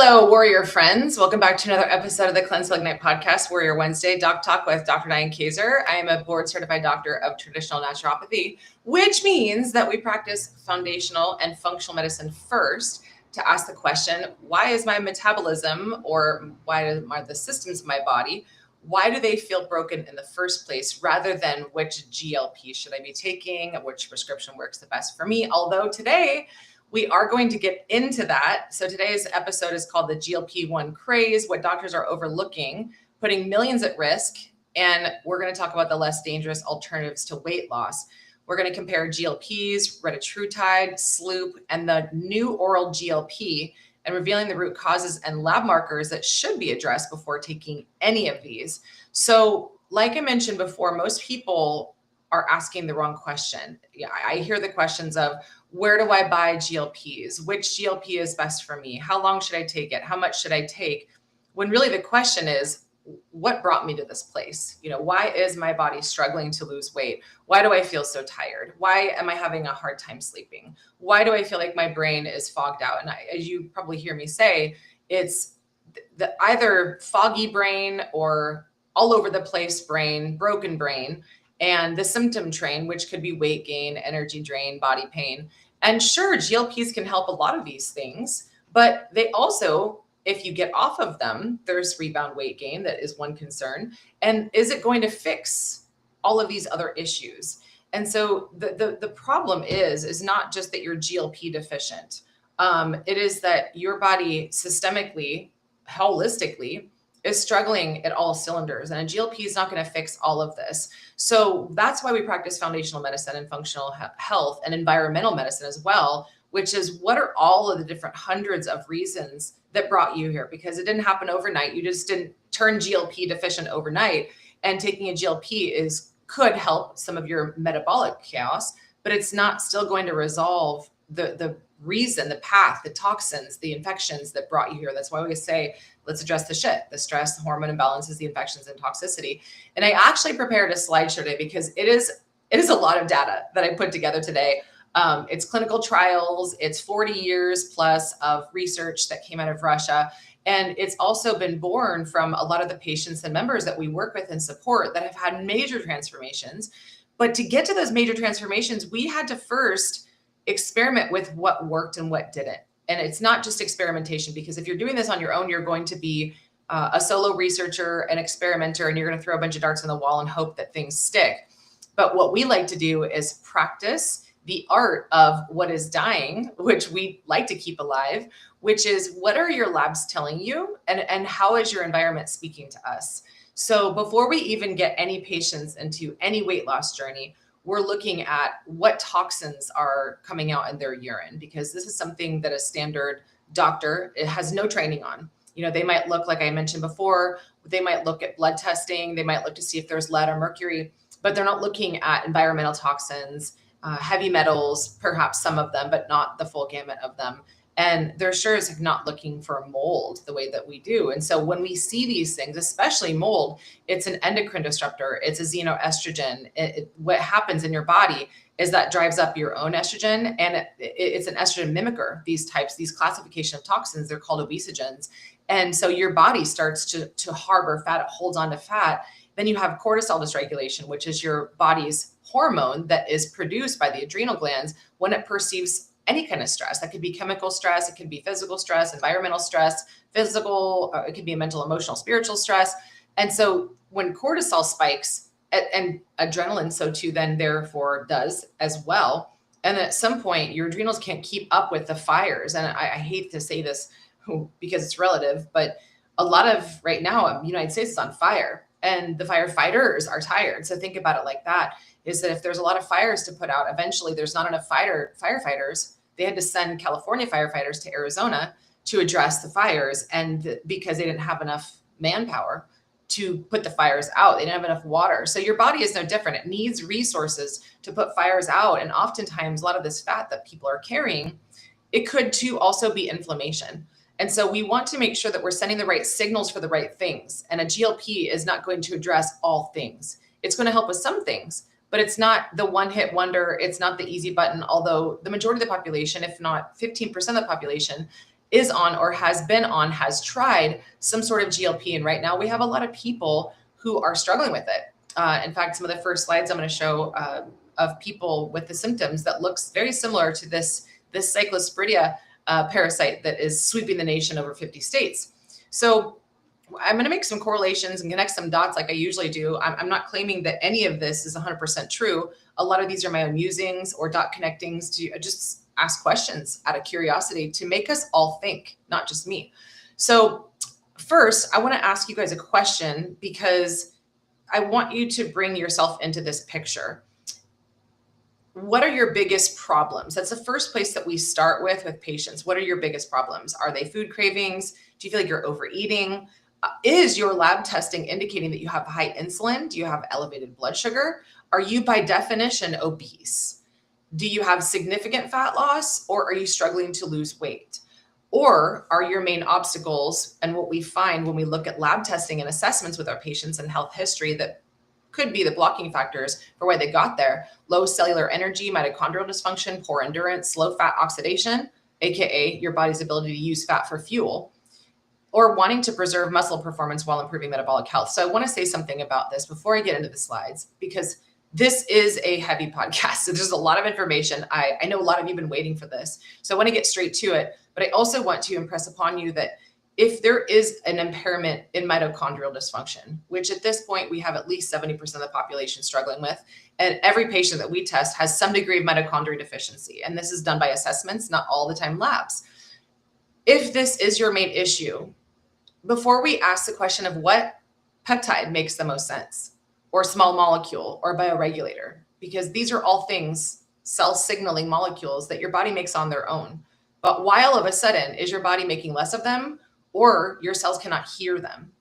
Hello, warrior friends. Welcome back to another episode of the Cleanse Heal Ignite podcast, Warrior Wednesday, Doc Talk with Dr. Diane Kaiser. I am a board certified doctor of traditional naturopathy, which means that we practice foundational and functional medicine first to ask the question, why is my metabolism, or why are the systems of my body, why do they feel broken in the first place, rather than which GLP should I be taking, which prescription works the best for me? Although today, we are going to get into that. So today's episode is called the GLP-1 CRAZE, what doctors are overlooking, putting millions at risk. And we're going to talk about the less dangerous alternatives to weight loss. We're going to compare GLPs, Retatrutide, SLU-PP, and the new oral GLP, and revealing the root causes and lab markers that should be addressed before taking any of these. So like I mentioned before, most people are asking the wrong question. Yeah, I hear the questions of, where do I buy GLPs? Which GLP is best for me? How long should I take it? How much should I take? When really the question is, what brought me to this place? Why is my body struggling to lose weight? Why do I feel so tired? Why am I having a hard time sleeping? Why do I feel like my brain is fogged out? And as you probably hear me say, it's the either foggy brain or all over the place brain, broken brain, and the symptom train, which could be weight gain, energy drain, body pain. And sure, GLPs can help a lot of these things, but they also, if you get off of them, there's rebound weight gain. That is one concern. And is it going to fix all of these other issues? And so the problem is not just that you're GLP deficient. It is that your body systemically, holistically, is struggling at all cylinders, and a GLP is not going to fix all of this. So that's why we practice foundational medicine and functional health and environmental medicine as well, which is what are all of the different hundreds of reasons that brought you here, because it didn't happen overnight. You just didn't turn GLP deficient overnight, and taking a GLP could help some of your metabolic chaos, but it's not still going to resolve the reason, the path, the toxins, the infections that brought you here. That's why we say, let's address the shit, the stress, the hormone imbalances, the infections, and toxicity. And I actually prepared a slideshow today because it is a lot of data that I put together today. It's clinical trials, it's 40 years plus of research that came out of Russia. And it's also been born from a lot of the patients and members that we work with and support that have had major transformations. But to get to those major transformations, we had to first experiment with what worked and what didn't. And it's not just experimentation, because if you're doing this on your own, you're going to be a solo researcher, an experimenter, and you're going to throw a bunch of darts on the wall and hope that things stick. But what we like to do is practice the art of what is dying, which we like to keep alive, which is, what are your labs telling you, and how is your environment speaking to us? So before we even get any patients into any weight loss journey, we're looking at what toxins are coming out in their urine, because this is something that a standard doctor has no training on. They might look, like I mentioned before, they might look at blood testing, they might look to see if there's lead or mercury, but they're not looking at environmental toxins, heavy metals, perhaps some of them, but not the full gamut of them. And they're sure as heck not looking for mold the way that we do. And so when we see these things, especially mold, it's an endocrine disruptor, it's a xenoestrogen. What happens in your body is that drives up your own estrogen, and it's an estrogen mimicker. These classification of toxins, they're called obesogens. And so your body starts to harbor fat, it holds on to fat. Then you have cortisol dysregulation, which is your body's hormone that is produced by the adrenal glands when it perceives any kind of stress. That could be chemical stress, it could be physical stress, environmental stress, it could be mental, emotional, spiritual stress. And so when cortisol spikes, and adrenaline so too then therefore does as well. And then at some point your adrenals can't keep up with the fires. And I hate to say this because it's relative, but a lot of right now, the United States is on fire and the firefighters are tired. So think about it like that, is that if there's a lot of fires to put out, eventually there's not enough firefighters. They had to send California firefighters to Arizona to address the fires, and because they didn't have enough manpower to put the fires out, they didn't have enough water. So your body is no different. It needs resources to put fires out. And oftentimes a lot of this fat that people are carrying, it could too also be inflammation. And so we want to make sure that we're sending the right signals for the right things. And a GLP is not going to address all things. It's going to help with some things, but it's not the one-hit wonder. It's not the easy button, although the majority of the population, if not 15% of the population, is on or has been on, has tried some sort of GLP. And right now we have a lot of people who are struggling with it. In fact, some of the first slides I'm going to show of people with the symptoms that looks very similar to this cyclosporidia parasite that is sweeping the nation over 50 states. So I'm going to make some correlations and connect some dots like I usually do. I'm not claiming that any of this is 100% true. A lot of these are my own musings or dot connectings to just ask questions out of curiosity to make us all think, not just me. So first, I want to ask you guys a question because I want you to bring yourself into this picture. What are your biggest problems? That's the first place that we start with patients. What are your biggest problems? Are they food cravings? Do you feel like you're overeating? Is your lab testing indicating that you have high insulin? Do you have elevated blood sugar? Are you by definition obese? Do you have significant fat loss, or are you struggling to lose weight? Or are your main obstacles, and what we find when we look at lab testing and assessments with our patients and health history that could be the blocking factors for why they got there: low cellular energy, mitochondrial dysfunction, poor endurance, slow fat oxidation, AKA your body's ability to use fat for fuel, or wanting to preserve muscle performance while improving metabolic health. So I want to say something about this before I get into the slides, because this is a heavy podcast. So there's a lot of information. I know a lot of you have been waiting for this. So I want to get straight to it, but I also want to impress upon you that if there is an impairment in mitochondrial dysfunction, which at this point we have at least 70% of the population struggling with, and every patient that we test has some degree of mitochondria deficiency. And this is done by assessments, not all the time labs. If this is your main issue, before we ask the question of what peptide makes the most sense, or small molecule, or bioregulator, because these are all things, cell signaling molecules that your body makes on their own. But why all of a sudden is your body making less of them, or your cells cannot hear them?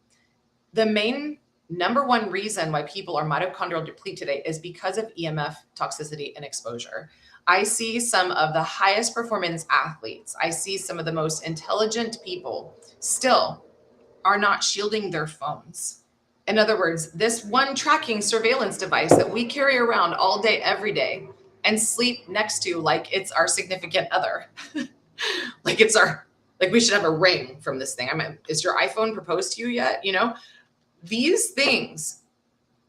The main number one reason why people are mitochondrial deplete today is because of EMF toxicity and exposure. I see some of the highest performance athletes, I see some of the most intelligent people still are not shielding their phones. In other words, this one tracking surveillance device that we carry around all day, every day, and sleep next to like it's our significant other. Like we should have a ring from this thing. Is your iPhone proposed to you yet? You know, these things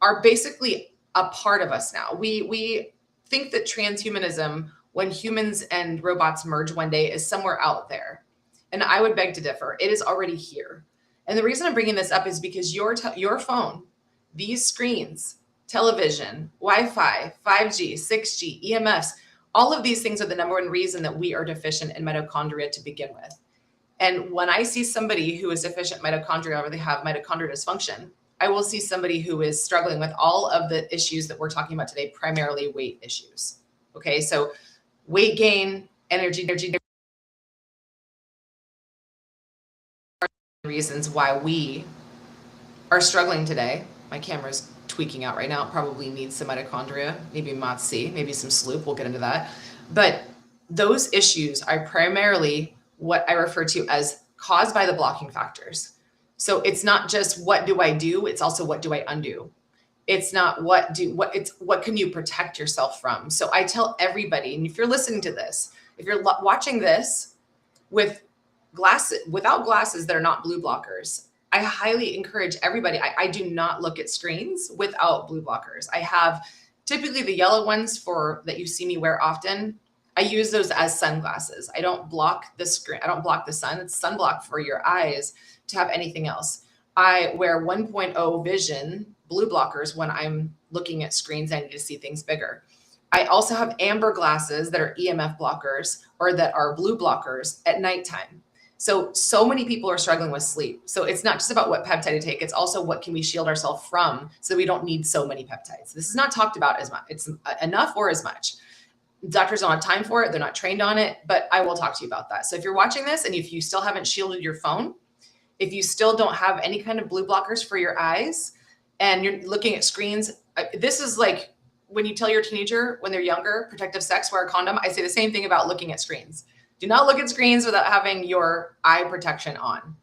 are basically a part of us now. We think that transhumanism, when humans and robots merge one day, is somewhere out there. And I would beg to differ. It is already here. And the reason I'm bringing this up is because your phone, these screens, television, Wi-Fi, 5G, 6G, EMFs, all of these things are the number one reason that we are deficient in mitochondria to begin with. And when I see somebody who is deficient in mitochondria, or they have mitochondrial dysfunction, I will see somebody who is struggling with all of the issues that we're talking about today, primarily weight issues. Okay, so weight gain, energy reasons why we are struggling today. My camera's tweaking out right now. It probably needs some mitochondria, maybe MOTS-C, maybe some SLU-PP. We'll get into that. But those issues are primarily what I refer to as caused by the blocking factors. So it's not just what do I do, it's also what do I undo. It's not it's what can you protect yourself from. So I tell everybody, and if you're listening to this, if you're watching this with without glasses that are not blue blockers, I highly encourage everybody. I do not look at screens without blue blockers. I have typically the yellow ones that you see me wear often. I use those as sunglasses. I don't block the screen. I don't block the sun. It's sunblock for your eyes to have anything else. I wear 1.0 vision blue blockers when I'm looking at screens. I need to see things bigger. I also have amber glasses that are EMF blockers or that are blue blockers at nighttime. So many people are struggling with sleep. So it's not just about what peptide to take. It's also what can we shield ourselves from so we don't need so many peptides. This is not talked about as much. It's enough or as much. Doctors don't have time for it. They're not trained on it, but I will talk to you about that. So if you're watching this and if you still haven't shielded your phone, if you still don't have any kind of blue blockers for your eyes and you're looking at screens, this is like when you tell your teenager when they're younger, protective sex, wear a condom. I say the same thing about looking at screens. Do not look at screens without having your eye protection on.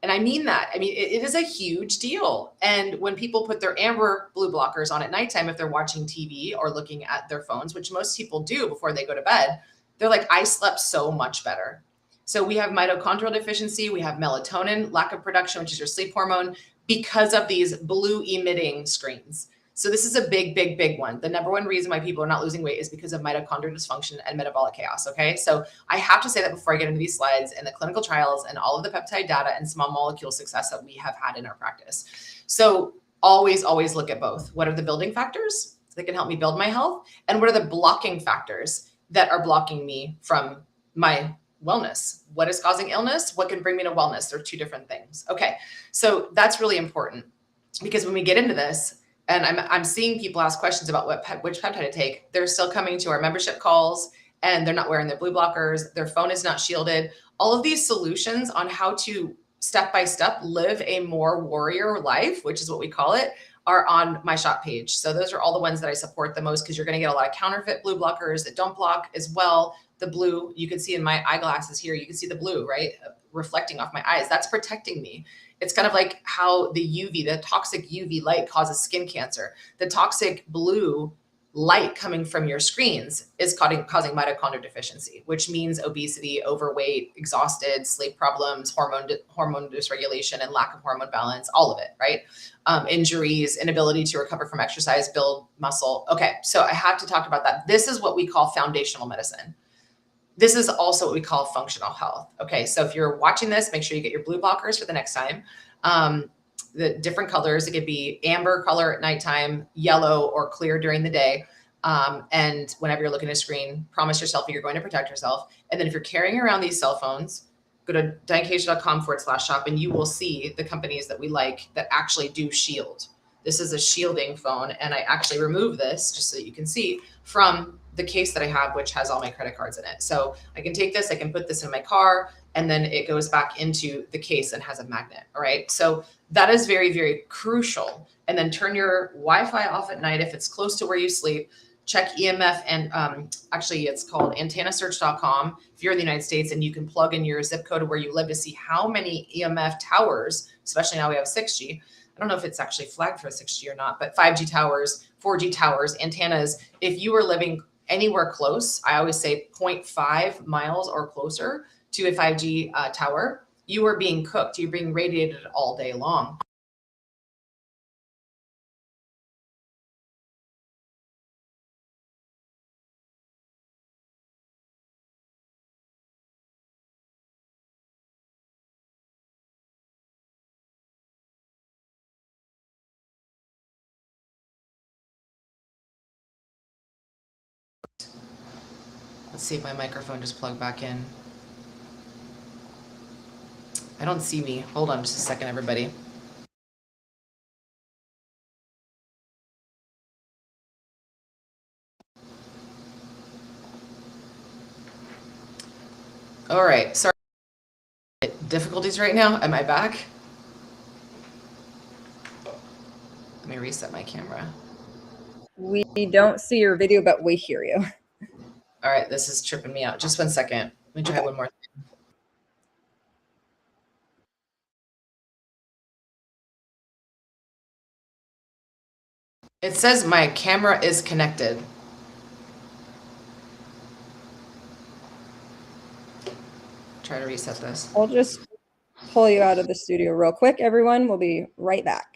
And I mean that. I mean, it is a huge deal. And when people put their amber blue blockers on at nighttime, if they're watching TV or looking at their phones, which most people do before they go to bed, they're like, I slept so much better. So we have mitochondrial deficiency, we have melatonin, lack of production, which is your sleep hormone, because of these blue emitting screens. So this is a big, big, big one. The number one reason why people are not losing weight is because of mitochondrial dysfunction and metabolic chaos. Okay. So I have to say that before I get into these slides and the clinical trials and all of the peptide data and small molecule success that we have had in our practice. So always, always look at both. What are the building factors that can help me build my health? And what are the blocking factors that are blocking me from my wellness? What is causing illness? What can bring me to wellness? They're two different things. Okay. So that's really important because when we get into this, and I'm seeing people ask questions about which peptide to take. They're still coming to our membership calls and they're not wearing their blue blockers. Their phone is not shielded. All of these solutions on how to step by step live a more warrior life, which is what we call it, are on my shop page. So those are all the ones that I support the most because you're going to get a lot of counterfeit blue blockers that don't block as well. The blue, you can see in my eyeglasses here, you can see the blue, right? Reflecting off my eyes. That's protecting me. It's kind of like how the UV, the toxic UV light causes skin cancer. The toxic blue light coming from your screens is causing mitochondrial deficiency, which means obesity, overweight, exhausted, sleep problems, hormone dysregulation, and lack of hormone balance, all of it, right? Injuries, inability to recover from exercise, build muscle. Okay, so I have to talk about that. This is what we call foundational medicine. This is also what we call functional health. Okay, so if you're watching this, make sure you get your blue blockers for the next time. The different colors, it could be amber color at nighttime, yellow or clear during the day. And whenever you're looking at a screen, promise yourself that you're going to protect yourself. And then if you're carrying around these cell phones, go to dianecasia.com/shop and you will see the companies that we like that actually do shield. This is a shielding phone. And I actually remove this just so that you can see from the case that I have, which has all my credit cards in it. So I can take this, I can put this in my car, and then it goes back into the case and has a magnet. All right. So that is very, very crucial. And then turn your Wi-Fi off at night if it's close to where you sleep. Check EMF and actually it's called antennasearch.com if you're in the United States, and you can plug in your zip code of where you live to see how many EMF towers, especially now we have 6G. I don't know if it's actually flagged for 6G or not, but 5G towers, 4G towers, antennas. If you are living anywhere close, I always say 0.5 miles or closer to a 5G tower, you are being cooked. You're being radiated all day long. Let's see if my microphone just plugged back in. I don't see me. Hold on just a second, everybody. All right, sorry. Difficulties right now. Am I back? Let me reset my camera. We don't see your video, but we hear you. All right, this is tripping me out. Just 1 second. Let me try one more thing. It says my camera is connected. Try to reset this. I'll just pull you out of the studio real quick, everyone. We'll be right back.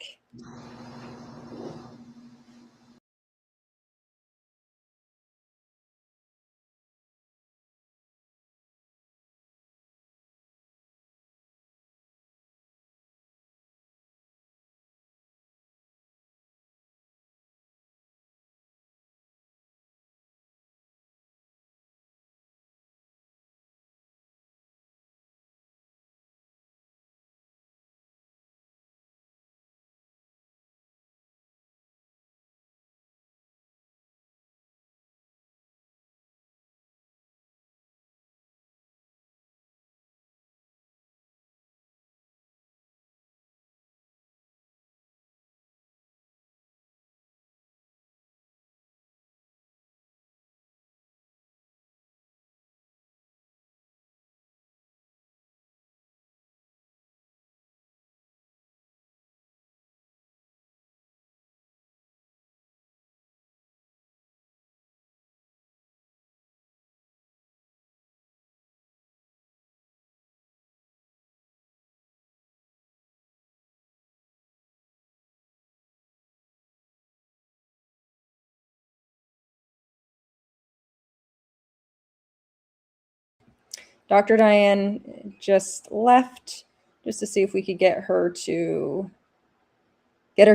Dr. Diane just left just to see if we could get her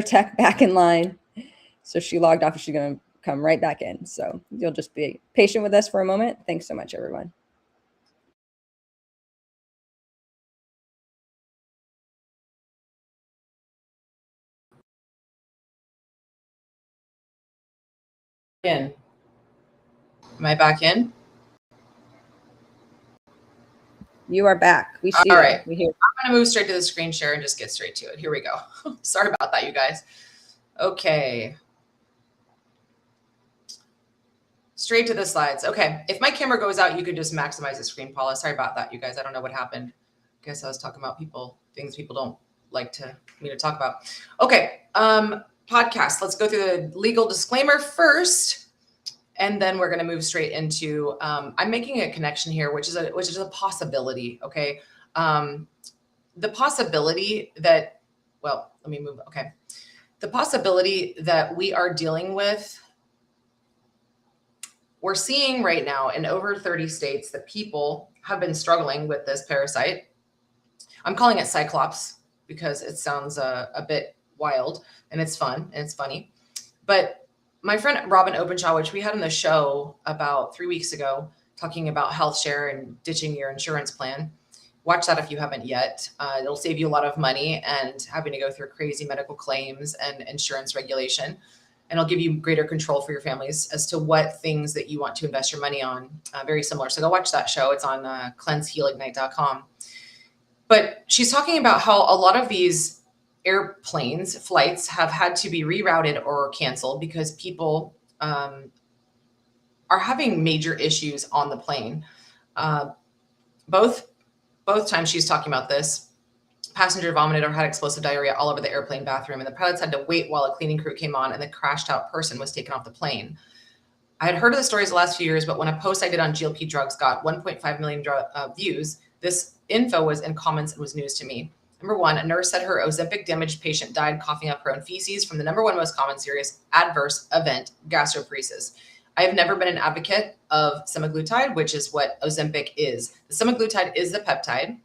tech back in line. So she logged off and she's going to come right back in. So you'll just be patient with us for a moment. Thanks so much, everyone. In. Am I back in? You are back. We see All right. you. We hear. I'm going to move straight to the screen share and just get straight to it. Here we go. Sorry about that, you guys. Okay. Straight to the slides. Okay. If my camera goes out, you can just maximize the screen, Paula. Sorry about that, you guys. I don't know what happened. I guess I was talking about things people don't like me to talk about. Okay. Podcast. Let's go through the legal disclaimer first, and then we're going to move straight into. I'm making a connection here, which is a possibility. Okay. The possibility that. Well, let me move. Okay. The possibility that we are dealing with. We're seeing right now in over 30 states that people have been struggling with this parasite. I'm calling it Cyclops because it sounds a bit wild and it's fun and it's funny. But my friend Robin Openshaw, which we had on the show about 3 weeks ago, talking about health share and ditching your insurance plan. Watch that if you haven't yet. It'll save you a lot of money and having to go through crazy medical claims and insurance regulation. And it'll give you greater control for your families as to what things that you want to invest your money on. Very similar. So go watch that show. It's on cleansehealignite.com. But she's talking about how a lot of these flights have had to be rerouted or canceled because people are having major issues on the plane. Both times she's talking about this, passenger vomited or had explosive diarrhea all over the airplane bathroom, and the pilots had to wait while a cleaning crew came on and the crashed out person was taken off the plane. I had heard of the stories the last few years, but when a post I did on GLP drugs got 1.5 million views, this info was in comments and was news to me. Number one, a nurse said her Ozempic damaged patient died coughing up her own feces from the number one most common serious adverse event, gastroparesis. I have never been an advocate of semaglutide, which is what Ozempic is. The semaglutide is the peptide.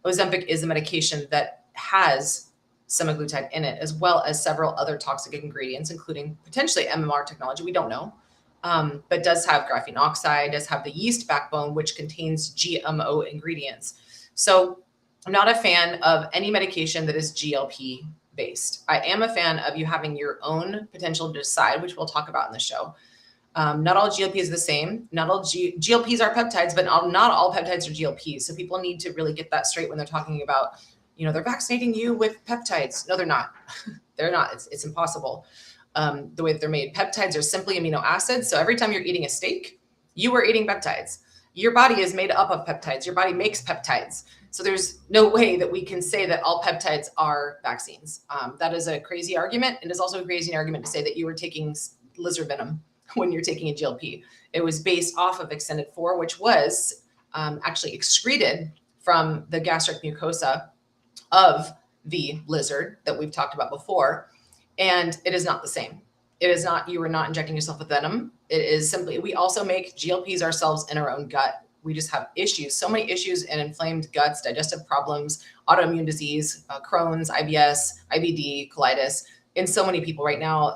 Ozempic is a medication that has semaglutide in it, as well as several other toxic ingredients, including potentially MMR technology. We don't know, but does have graphene oxide, does have the yeast backbone, which contains GMO ingredients. So I'm not a fan of any medication that is GLP based. I am a fan of you having your own potential to decide, which we'll talk about in the show. Not all GLP is the same. Not all GLPs are peptides, but not all peptides are GLPs. So people need to really get that straight when they're talking about, they're vaccinating you with peptides. No, they're not. They're not. It's impossible. The way that they're made. Peptides are simply amino acids. So every time you're eating a steak, you are eating peptides. Your body is made up of peptides. Your body makes peptides. So there's no way that we can say that all peptides are vaccines. That is a crazy argument. And it's also a crazy argument to say that you were taking lizard venom when you're taking a GLP. It was based off of extended 4, which was actually excreted from the gastric mucosa of the lizard that we've talked about before. And it is not the same. It is not, you are not injecting yourself with venom. It is simply, we also make GLPs ourselves in our own gut. We just have issues, so many issues in inflamed guts, digestive problems, autoimmune disease, Crohn's, IBS, IBD, colitis. In so many people right now,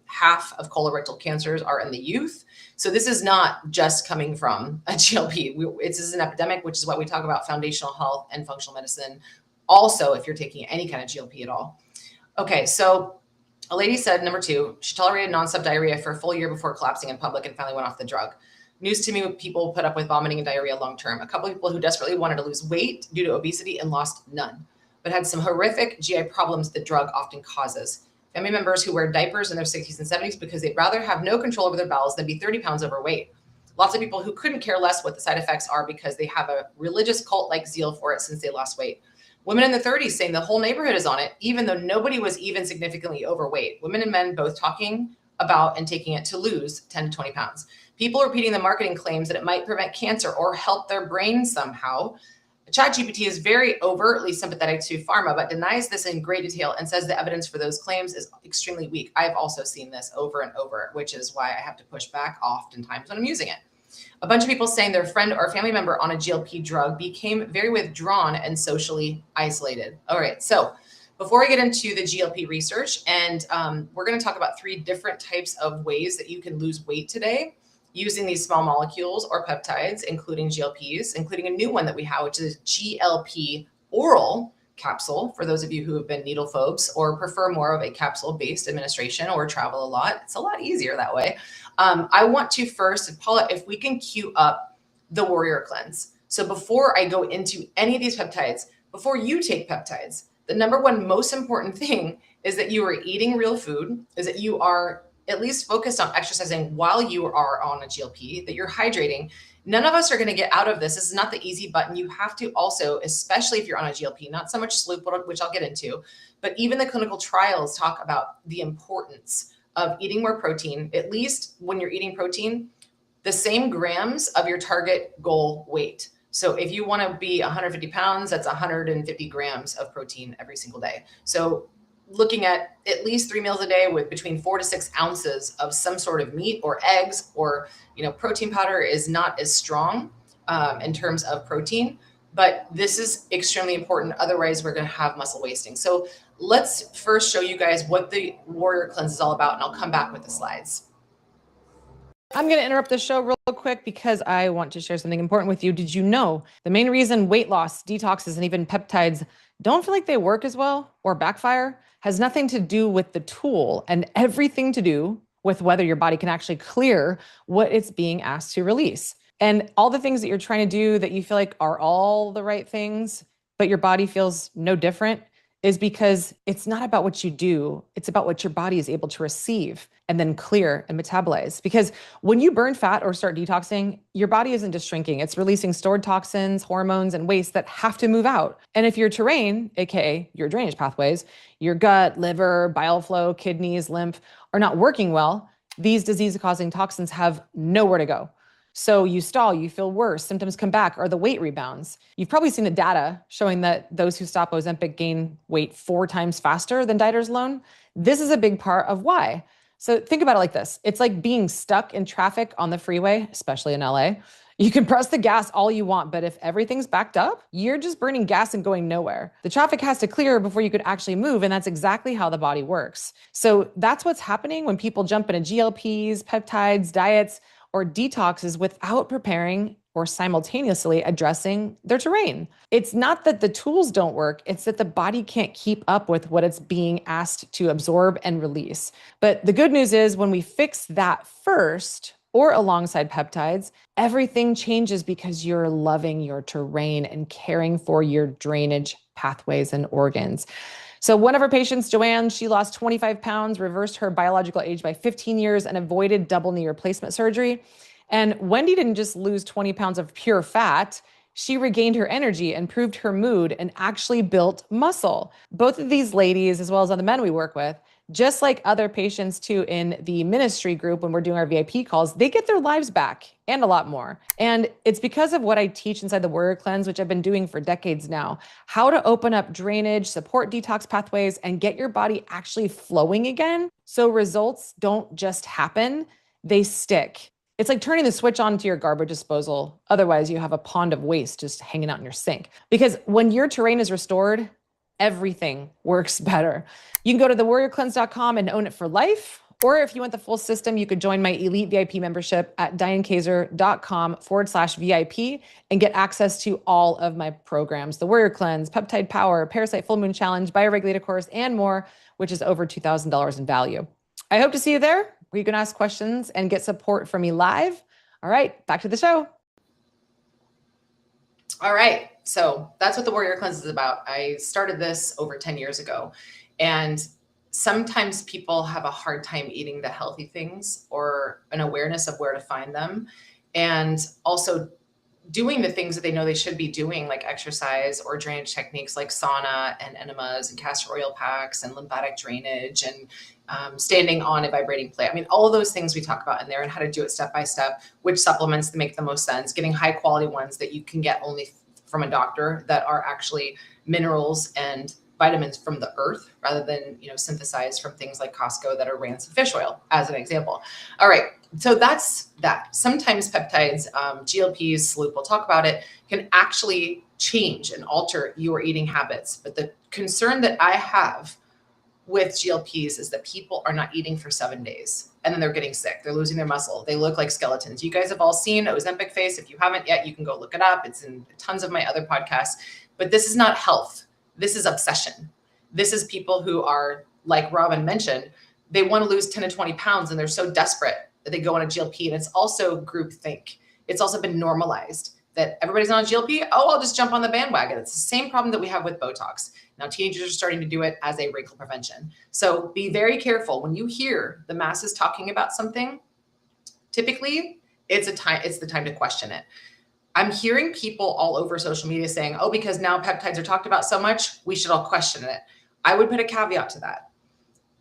half of colorectal cancers are in the youth. So this is not just coming from a GLP. This is an epidemic, which is why we talk about foundational health and functional medicine. Also, if you're taking any kind of GLP at all. Okay, so a lady said, number 2, she tolerated nonstop diarrhea for a full year before collapsing in public and finally went off the drug. News to me, people put up with vomiting and diarrhea long-term. A couple of people who desperately wanted to lose weight due to obesity and lost none, but had some horrific GI problems the drug often causes. Family members who wear diapers in their 60s and 70s because they'd rather have no control over their bowels than be 30 pounds overweight. Lots of people who couldn't care less what the side effects are because they have a religious cult-like zeal for it since they lost weight. Women in the 30s saying the whole neighborhood is on it, even though nobody was even significantly overweight. Women and men both talking about and taking it to lose 10 to 20 pounds. People repeating the marketing claims that it might prevent cancer or help their brain somehow. ChatGPT is very overtly sympathetic to pharma, but denies this in great detail and says the evidence for those claims is extremely weak. I've also seen this over and over, which is why I have to push back oftentimes when I'm using it. A bunch of people saying their friend or family member on a GLP drug became very withdrawn and socially isolated. All right, so before I get into the GLP research, and we're going to talk about 3 different types of ways that you can lose weight today using these small molecules or peptides, including GLPs, including a new one that we have, which is GLP oral capsule for those of you who have been needle phobes or prefer more of a capsule-based administration or travel a lot. It's a lot easier that way. I want to first, Paula, if we can queue up the Warrior Cleanse. So before I go into any of these peptides, before you take peptides, the number one most important thing is that you are eating real food, is that you are at least focused on exercising while you are on a GLP, that you're hydrating. None of us are going to get out of this. This is not the easy button. You have to also, especially if you're on a GLP, not so much SLU, which I'll get into, but even the clinical trials talk about the importance of eating more protein, at least when you're eating protein, the same grams of your target goal weight. So if you want to be 150 pounds, that's 150 grams of protein every single day. So looking at least 3 meals a day with between 4 to 6 ounces of some sort of meat or eggs or, protein powder is not as strong in terms of protein, but this is extremely important. Otherwise, we're going to have muscle wasting. So let's first show you guys what the Warrior Cleanse is all about, and I'll come back with the slides. I'm going to interrupt the show real quick because I want to share something important with you. Did you know the main reason weight loss, detoxes, and even peptides don't feel like they work as well or backfire has nothing to do with the tool and everything to do with whether your body can actually clear what it's being asked to release. And all the things that you're trying to do that you feel like are all the right things, but your body feels no different, is because it's not about what you do. It's about what your body is able to receive and then clear and metabolize. Because when you burn fat or start detoxing, your body isn't just shrinking. It's releasing stored toxins, hormones, and waste that have to move out. And if your terrain, AKA your drainage pathways, your gut, liver, bile flow, kidneys, lymph are not working well, these disease-causing toxins have nowhere to go. So you stall, you feel worse, symptoms come back, or the weight rebounds. You've probably seen the data showing that those who stop Ozempic gain weight 4 times faster than dieters alone. This is a big part of why. So think about it like this. It's like being stuck in traffic on the freeway, especially in LA. You can press the gas all you want, but if everything's backed up, you're just burning gas and going nowhere. The traffic has to clear before you could actually move, and that's exactly how the body works. So that's what's happening when people jump into GLPs, peptides, diets, or detoxes without preparing or simultaneously addressing their terrain. It's not that the tools don't work, it's that the body can't keep up with what it's being asked to absorb and release. But the good news is when we fix that first, or alongside peptides, everything changes because you're loving your terrain and caring for your drainage pathways and organs. So one of our patients, Joanne, she lost 25 pounds, reversed her biological age by 15 years, and avoided double knee replacement surgery. And Wendy didn't just lose 20 pounds of pure fat. She regained her energy, improved her mood, and actually built muscle. Both of these ladies, as well as other men we work with, just like other patients too in the ministry group when we're doing our VIP calls, they get their lives back and a lot more. And it's because of what I teach inside the Warrior Cleanse, which I've been doing for decades now, how to open up drainage, support detox pathways, and get your body actually flowing again. So results don't just happen, they stick. It's like turning the switch on to your garbage disposal. Otherwise, you have a pond of waste just hanging out in your sink. Because when your terrain is restored, everything works better. You can go to thewarriorcleanse.com and own it for life. Or if you want the full system, you could join my elite VIP membership at dianekaiser.com/VIP and get access to all of my programs, the Warrior Cleanse, Peptide Power, Parasite Full Moon Challenge, Bioregulator course, and more, which is over $2,000 in value. I hope to see you there, where you can ask questions and get support from me live. All right, back to the show. All right, so that's what the Warrior Cleanse is about. I started this over 10 years ago, and sometimes people have a hard time eating the healthy things or an awareness of where to find them, and also doing the things that they know they should be doing, like exercise or drainage techniques like sauna and enemas and castor oil packs and lymphatic drainage and standing on a vibrating plate. I mean, all of those things we talk about in there and how to do it step by step, which supplements make the most sense, getting high quality ones that you can get only from a doctor that are actually minerals and vitamins from the earth rather than, synthesized from things like Costco that are rancid fish oil, as an example. All right. So that's that. Sometimes peptides, GLPs, SLU-PP, we'll talk about it, can actually change and alter your eating habits. But the concern that I have with GLPs is that people are not eating for 7 days and then they're getting sick. They're losing their muscle. They look like skeletons. You guys have all seen Ozempic face. If you haven't yet, you can go look it up. It's in tons of my other podcasts. But this is not health. This is obsession. This is people who are, like Robin mentioned, they want to lose 10 to 20 pounds and they're so desperate that they go on a GLP. And it's also groupthink. It's also been normalized that everybody's on a GLP. Oh, I'll just jump on the bandwagon. It's the same problem that we have with Botox. Now, teenagers are starting to do it as a wrinkle prevention. So be very careful. When you hear the masses talking about something, typically it's the time to question it. I'm hearing people all over social media saying, oh, because now peptides are talked about so much, we should all question it. I would put a caveat to that.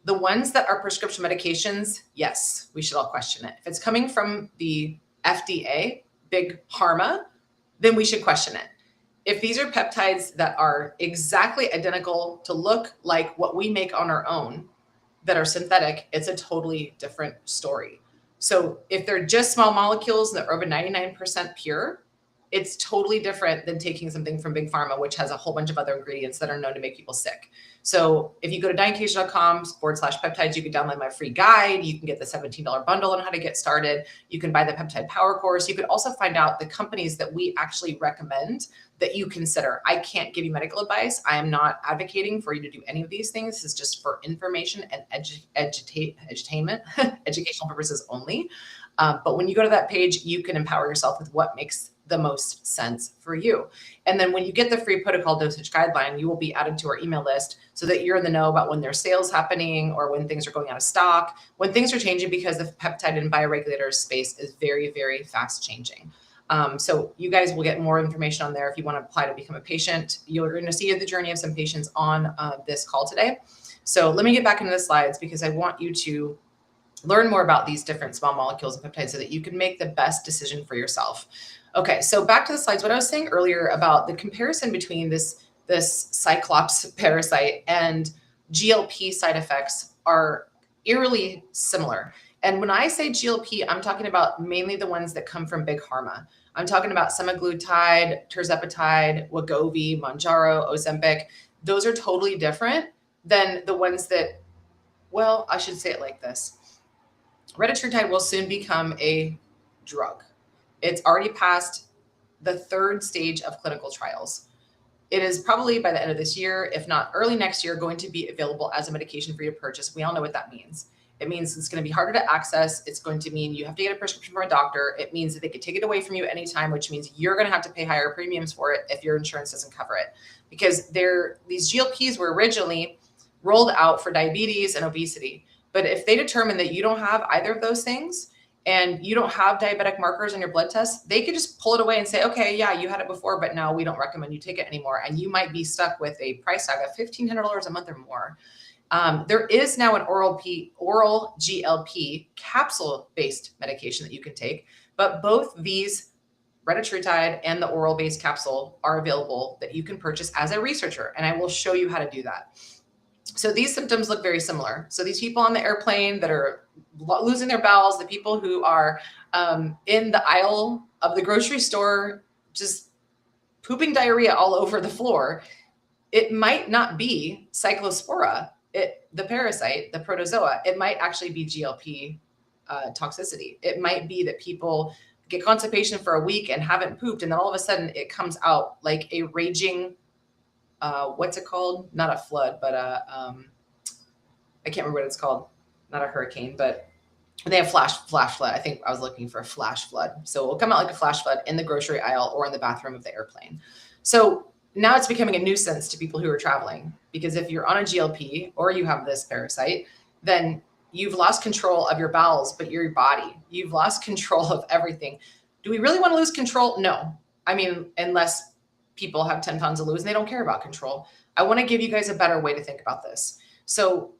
The ones that are prescription medications, yes, we should all question it. If it's coming from the FDA, big pharma, then we should question it. If these are peptides that are exactly identical to look like what we make on our own that are synthetic, it's a totally different story. So if they're just small molecules and they're over 99% pure, it's totally different than taking something from Big Pharma, which has a whole bunch of other ingredients that are known to make people sick. So if you go to dianecaser.com/peptides, you can download my free guide. You can get the $17 bundle on how to get started. You can buy the peptide power course. You could also find out the companies that we actually recommend that you consider. I can't give you medical advice. I am not advocating for you to do any of these things. This is just for information and edutainment, educational purposes only. But when you go to that page, you can empower yourself with what makes the most sense for you. And then when you get the free protocol dosage guideline, you will be added to our email list so that you're in the know about when there's sales happening or when things are going out of stock, when things are changing, because the peptide and bioregulator space is very, very fast changing. So you guys will get more information on there if you want to apply to become a patient. You're going to see the journey of some patients on this call today. So let me get back into the slides because I want you to learn more about these different small molecules and peptides so that you can make the best decision for yourself. Okay, so back to the slides. What I was saying earlier about the comparison between this Cyclops parasite and GLP side effects are eerily similar. And when I say GLP, I'm talking about mainly the ones that come from Big Pharma. I'm talking about semaglutide, tirzepatide, Wegovy, Mounjaro, Ozempic. Those are totally different than the ones that, well, I should say it like this. Retatrutide will soon become a drug. It's already passed the 3rd stage of clinical trials. It is probably by the end of this year, if not early next year, going to be available as a medication for you to purchase. We all know what that means. It means it's going to be harder to access. It's going to mean you have to get a prescription from a doctor. It means that they could take it away from you anytime, which means you're going to have to pay higher premiums for it if your insurance doesn't cover it. Because these GLPs were originally rolled out for diabetes and obesity. But if they determine that you don't have either of those things and you don't have diabetic markers on your blood tests, they could just pull it away and say, okay, yeah, you had it before, but now we don't recommend you take it anymore. And you might be stuck with a price tag of $1,500 a month or more. There is now an oral GLP capsule-based medication that you can take, but both these Retatrutide and the oral-based capsule are available that you can purchase as a researcher, and I will show you how to do that. So these symptoms look very similar. So these people on the airplane that are losing their bowels, the people who are in the aisle of the grocery store just pooping diarrhea all over the floor, it might not be Cyclospora, the parasite, the protozoa. It might actually be GLP toxicity. It might be that people get constipation for a week and haven't pooped, and then all of a sudden it comes out like a raging, what's it called? Not a flood, but I can't remember what it's called. Not a hurricane, but they have flash flood. I think I was looking for a flash flood. So it will come out like a flash flood in the grocery aisle or in the bathroom of the airplane. So now it's becoming a nuisance to people who are traveling, because if you're on a GLP or you have this parasite, then you've lost control of your bowels, but your body, you've lost control of everything. Do we really want to lose control? No. I mean, unless people have 10 pounds to lose and they don't care about control. I want to give you guys a better way to think about this. So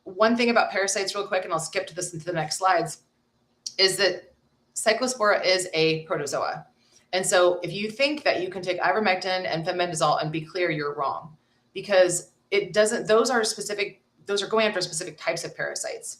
one thing about parasites real quick, and I'll skip to this into the next slides, is that Cyclospora is a protozoa. And so if you think that you can take ivermectin and fenbendazole and be clear, you're wrong, because it doesn't, those are going after specific types of parasites.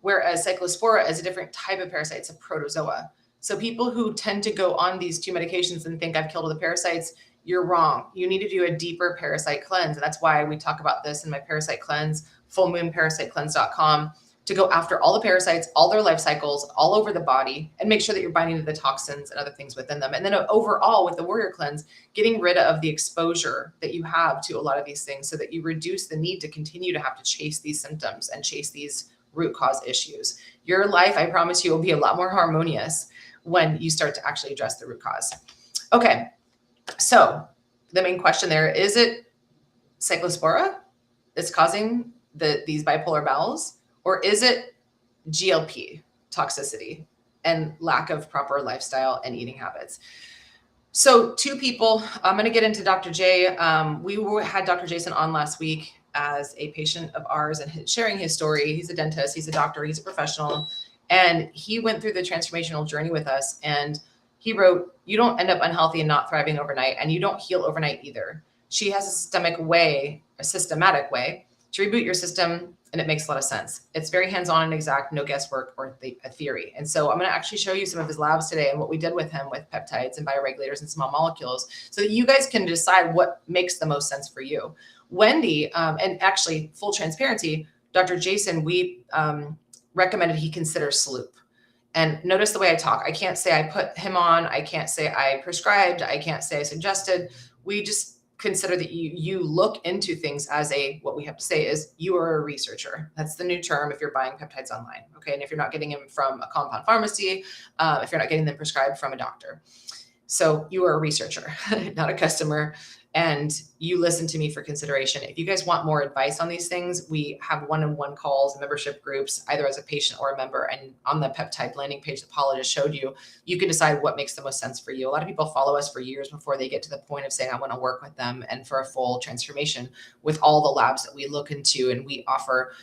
Whereas Cyclospora is a different type of parasite, it's a protozoa. So people who tend to go on these 2 medications and think I've killed all the parasites, you're wrong. You need to do a deeper parasite cleanse. And that's why we talk about this in my parasite cleanse, fullmoonparasitecleanse.com, to go after all the parasites, all their life cycles, all over the body, and make sure that you're binding to the toxins and other things within them. And then overall with the warrior cleanse, getting rid of the exposure that you have to a lot of these things so that you reduce the need to continue to have to chase these symptoms and chase these root cause issues. Your life, I promise you, will be a lot more harmonious when you start to actually address the root cause. Okay, so the main question there, is it Cyclospora that's causing these bipolar bowels, or is it GLP toxicity and lack of proper lifestyle and eating habits? So 2 people, I'm going to get into Dr. J. We had Dr. Jason on last week as a patient of ours and sharing his story. He's a dentist, he's a doctor, he's a professional, and he went through the transformational journey with us. And he wrote, you don't end up unhealthy and not thriving overnight, and you don't heal overnight either. She has a systematic way to reboot your system, and it makes a lot of sense. It's very hands-on and exact, no guesswork or a theory. And so I'm going to actually show you some of his labs today and what we did with him with peptides and bioregulators and small molecules so that you guys can decide what makes the most sense for you. Wendy, and actually full transparency, Dr. Jason, we recommended he consider SLU-PP. And notice the way I talk. I can't say I put him on. I can't say I prescribed. I can't say I suggested. We just consider that you look into things as what we have to say is you are a researcher. That's the new term if you're buying peptides online. Okay. And if you're not getting them from a compound pharmacy, if you're not getting them prescribed from a doctor. So you are a researcher, not a customer. And you listen to me for consideration. If you guys want more advice on these things, we have one-on-one calls, membership groups, either as a patient or a member. And on the peptide landing page that Paula just showed you, you can decide what makes the most sense for you. A lot of people follow us for years before they get to the point of saying, I want to work with them and for a full transformation with all the labs that we look into. And we offer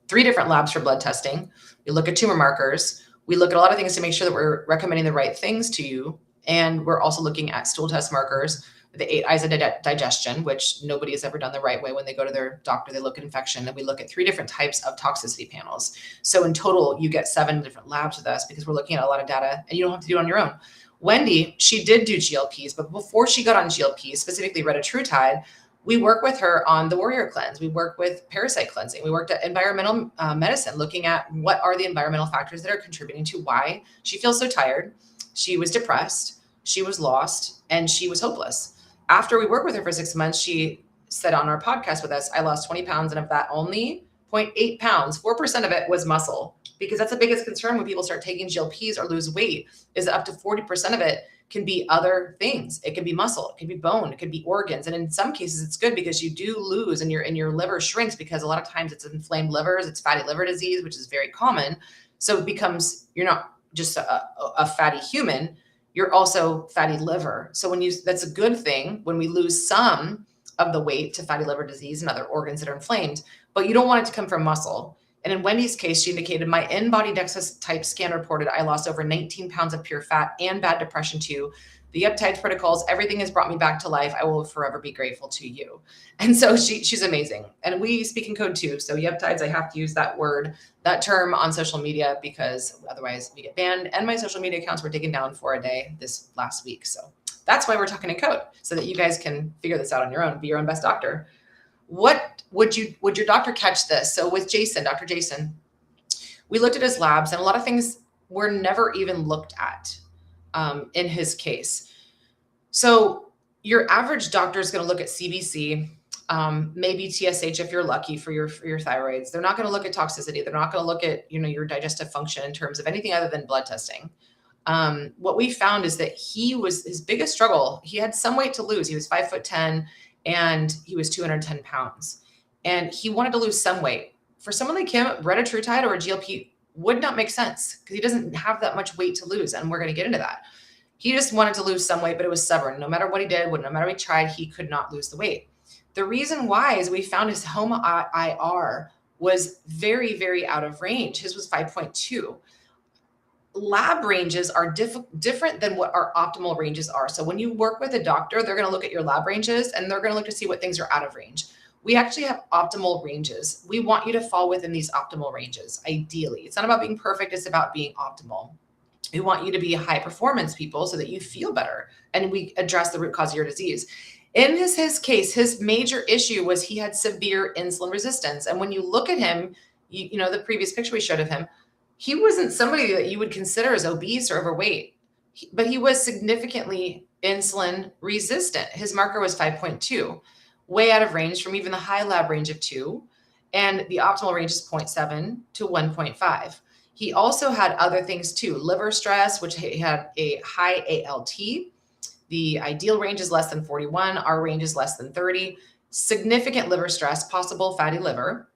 3 different labs for blood testing. We look at tumor markers. We look at a lot of things to make sure that we're recommending the right things to you. And we're also looking at stool test markers, the 8 eyes of digestion, which nobody has ever done the right way. When they go to their doctor, they look at infection, and we look at 3 different types of toxicity panels. So in total, you get 7 different labs with us because we're looking at a lot of data and you don't have to do it on your own. Wendy, she did do GLPs, but before she got on GLPs, specifically Retatrutide, we work with her on the warrior cleanse. We work with parasite cleansing. We worked at environmental medicine, looking at what are the environmental factors that are contributing to why she feels so tired. She was depressed, she was lost, and she was hopeless. After we worked with her for 6 months, she said on our podcast with us, I lost 20 pounds, and of that only 0.8 pounds, 4% of it was muscle, because that's the biggest concern when people start taking GLPs or lose weight, is that up to 40% of it can be other things. It can be muscle, it can be bone, it could be organs. And in some cases it's good because you do lose and your liver shrinks, because a lot of times it's inflamed livers, it's fatty liver disease, which is very common. So it becomes, you're not just a fatty human, you're also fatty liver. So that's a good thing when we lose some of the weight to fatty liver disease and other organs that are inflamed, but you don't want it to come from muscle. And in Wendy's case, she indicated my in-body DEXA type scan reported I lost over 19 pounds of pure fat and bad depression too. The Yeptide protocols, everything has brought me back to life. I will forever be grateful to you. And so she's amazing. And we speak in code too. So Yeptides, I have to use that term on social media, because otherwise we get banned. And my social media accounts were taken down for a day this last week. So that's why we're talking in code, so that you guys can figure this out on your own, be your own best doctor. What would your doctor catch this? So with Dr. Jason, we looked at his labs, and a lot of things were never even looked at in his case. So your average doctor is going to look at CBC, maybe TSH if you're lucky for your thyroids. They're not going to look at toxicity. They're not going to look at your digestive function in terms of anything other than blood testing. What we found is that his biggest struggle, he had some weight to lose. He was 5'10" and he was 210 pounds, and he wanted to lose some weight. For someone like him, Retatrutide or a GLP would not make sense, because he doesn't have that much weight to lose. And we're going to get into that. He just wanted to lose some weight, but it was stubborn. No matter what he did, no matter what he tried, he could not lose the weight. The reason why is we found his HOMA-IR was very, very out of range. His was 5.2. Lab ranges are different than what our optimal ranges are. So when you work with a doctor, they're going to look at your lab ranges, and they're going to look to see what things are out of range. we actually have optimal ranges. We want you to fall within these optimal ranges, ideally. It's not about being perfect, it's about being optimal. We want you to be high performance people so that you feel better and we address the root cause of your disease. In his case, his major issue was he had severe insulin resistance. And when you look at him, you know, the previous picture we showed of him, he wasn't somebody that you would consider as obese or overweight, but he was significantly insulin resistant. His marker was 5.2, way out of range from even the high lab range of 2. And the optimal range is 0.7 to 1.5. He also had other things too, liver stress, which he had a high ALT. The ideal range is less than 41. Our range is less than 30. Significant liver stress, possible fatty liver.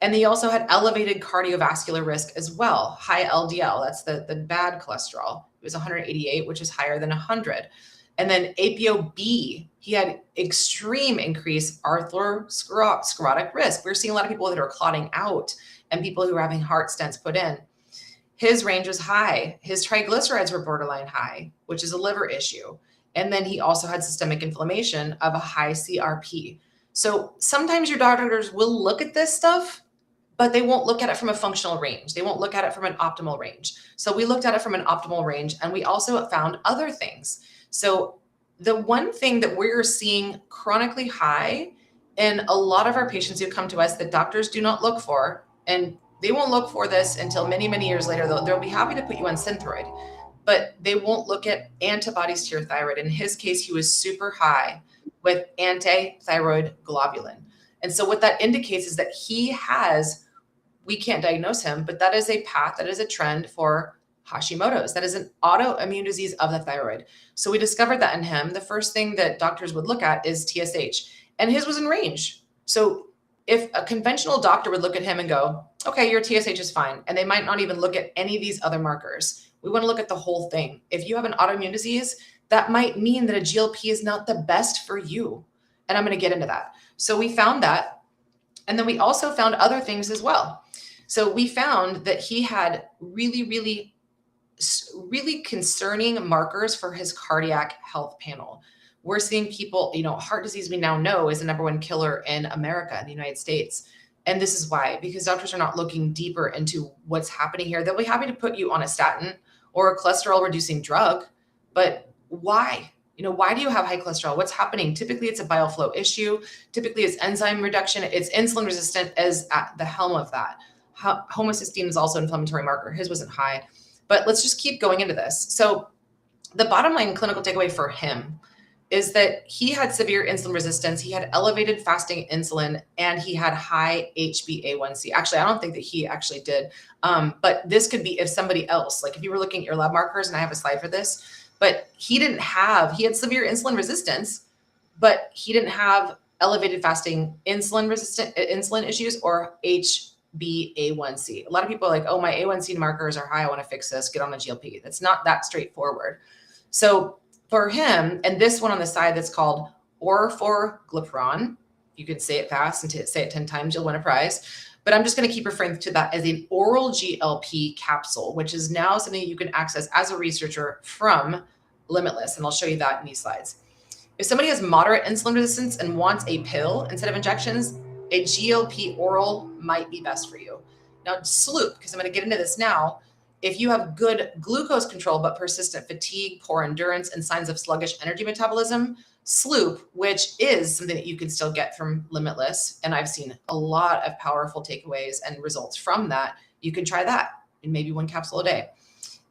And he also had elevated cardiovascular risk as well. High LDL, that's the bad cholesterol. It was 188, which is higher than 100. And then ApoB, he had extreme increased atherosclerotic risk. We're seeing a lot of people that are clotting out and people who are having heart stents put in. His range was high. His triglycerides were borderline high, which is a liver issue. And then he also had systemic inflammation of a high CRP. So sometimes your doctors will look at this stuff, but they won't look at it from a functional range. They won't look at it from an optimal range. So we looked at it from an optimal range, and we also found other things. So the one thing that we're seeing chronically high in a lot of our patients who come to us that doctors do not look for, and they won't look for this until many, many years later. They'll be happy to put you on Synthroid, but they won't look at antibodies to your thyroid. In his case, he was super high with antithyroid globulin. And so what that indicates is that he has, we can't diagnose him, but that is a path, that is a trend for Hashimoto's. That is an autoimmune disease of the thyroid. So we discovered that in him. The first thing that doctors would look at is TSH, and his was in range. So if a conventional doctor would look at him and go, okay, your TSH is fine, and they might not even look at any of these other markers. We want to look at the whole thing. If you have an autoimmune disease, that might mean that a GLP is not the best for you. And I'm going to get into that. So we found that. And then we also found other things as well. So we found that he had really concerning markers for his cardiac health panel. We're seeing people, you know, heart disease we now know is the #1 killer in America, in the United States. And this is why, because doctors are not looking deeper into what's happening here. They'll be happy to put you on a statin or a cholesterol reducing drug, but why? You know, why do you have high cholesterol? What's happening? Typically, it's a bile flow issue. Typically, it's enzyme reduction. It's insulin resistant as at the helm of that. Homocysteine is also an inflammatory marker. His wasn't high, but let's just keep going into this. So the bottom line clinical takeaway for him is that he had severe insulin resistance. He had elevated fasting insulin, and he had high HbA1c. Actually, I don't think that he actually did. But this could be if somebody else, like if you were looking at your lab markers, and I have a slide for this, but he had severe insulin resistance, but he didn't have elevated fasting insulin issues or HbA1c. A lot of people are like, oh, my A1c markers are high. I want to fix this, get on a GLP. That's not that straightforward. So for him, and this one on the side that's called orforglipron, you can say it fast and say it 10 times, you'll win a prize. But I'm just going to keep referring to that as an oral GLP capsule, which is now something you can access as a researcher from Limitless. And I'll show you that in these slides. If somebody has moderate insulin resistance and wants a pill instead of injections, a GLP oral might be best for you. Now, SLU-PP, because I'm going to get into this now. If you have good glucose control, but persistent fatigue, poor endurance, and signs of sluggish energy metabolism, SLU-PP, which is something that you can still get from Limitless, and I've seen a lot of powerful takeaways and results from that, you can try that in maybe 1 capsule a day.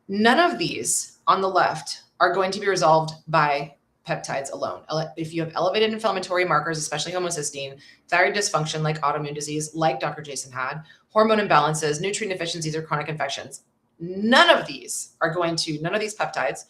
None of these on the left are going to be resolved by peptides alone. If you have elevated inflammatory markers, especially homocysteine, thyroid dysfunction like autoimmune disease, like Dr. Jason had, hormone imbalances, nutrient deficiencies, or chronic infections, none of these peptides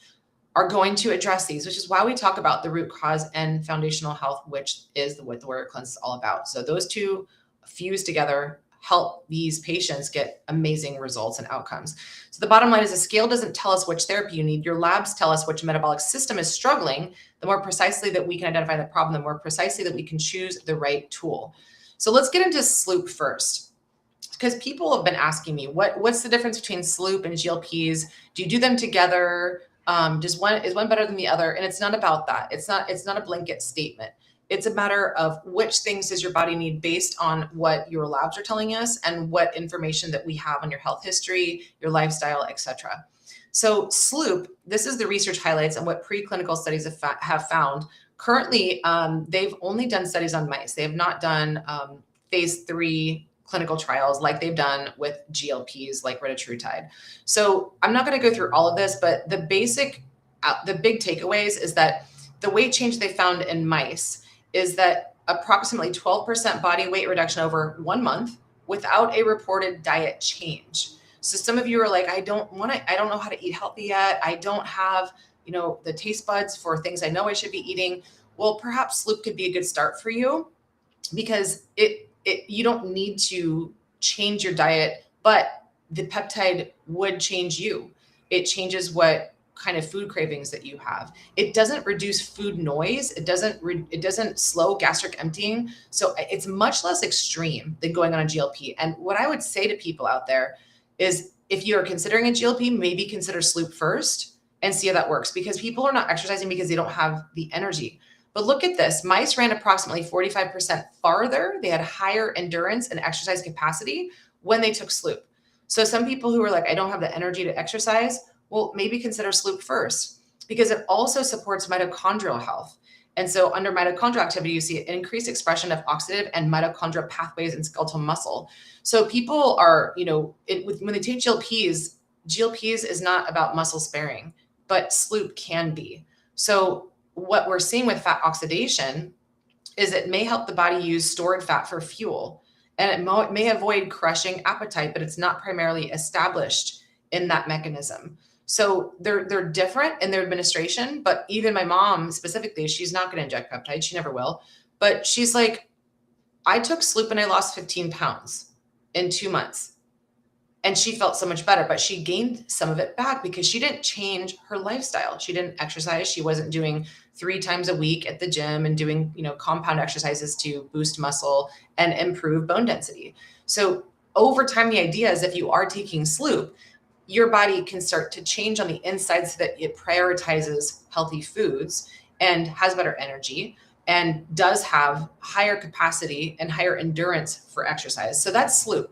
are going to address these, which is why we talk about the root cause and foundational health, which is what the Warrior Cleanse is all about. So those two fused together help these patients get amazing results and outcomes. So the bottom line is the scale doesn't tell us which therapy you need. Your labs tell us which metabolic system is struggling. The more precisely that we can identify the problem, the more precisely that we can choose the right tool. So let's get into SLU-PP first, because people have been asking me, what's the difference between SLU-PP and GLPs? Do you do them together? Is one better than the other? And it's not about that. It's not a blanket statement. It's a matter of which things does your body need based on what your labs are telling us and what information that we have on your health history, your lifestyle, etc. So SLU-PP, this is the research highlights and what preclinical studies have found. Currently, they've only done studies on mice. They have not done phase 3 clinical trials like they've done with GLPs like Retatrutide. So I'm not going to go through all of this, but the big takeaways is that the weight change they found in mice is that approximately 12% body weight reduction over 1 month without a reported diet change. So some of you are like, I don't know how to eat healthy yet. I don't have, the taste buds for things I know I should be eating. Well, perhaps SLU-PP could be a good start for you, because you don't need to change your diet, but the peptide would change you. It changes what kind of food cravings that you have. It doesn't reduce food noise. It doesn't slow gastric emptying. So it's much less extreme than going on a GLP. And what I would say to people out there is, if you are considering a GLP, maybe consider SLU-PP first and see how that works, because people are not exercising because they don't have the energy. But look at this. Mice ran approximately 45% farther. They had higher endurance and exercise capacity when they took SLU-PP. So some people who are like, I don't have the energy to exercise, well, maybe consider SLU-PP first, because it also supports mitochondrial health. And so under mitochondrial activity, you see an increased expression of oxidative and mitochondrial pathways in skeletal muscle. So people are, when they take GLPs is not about muscle sparing, but SLU-PP can be. So what we're seeing with fat oxidation is it may help the body use stored fat for fuel, and it may avoid crushing appetite, but it's not primarily established in that mechanism. So they're different in their administration, but even my mom specifically, she's not going to inject peptides. She never will. But she's like, I took SLU-PP and I lost 15 pounds in 2 months. And she felt so much better, but she gained some of it back because she didn't change her lifestyle. She didn't exercise. She wasn't doing 3 times a week at the gym and doing, compound exercises to boost muscle and improve bone density. So over time, the idea is if you are taking SLU-PP, your body can start to change on the inside so that it prioritizes healthy foods and has better energy and does have higher capacity and higher endurance for exercise. So that's SLU-PP.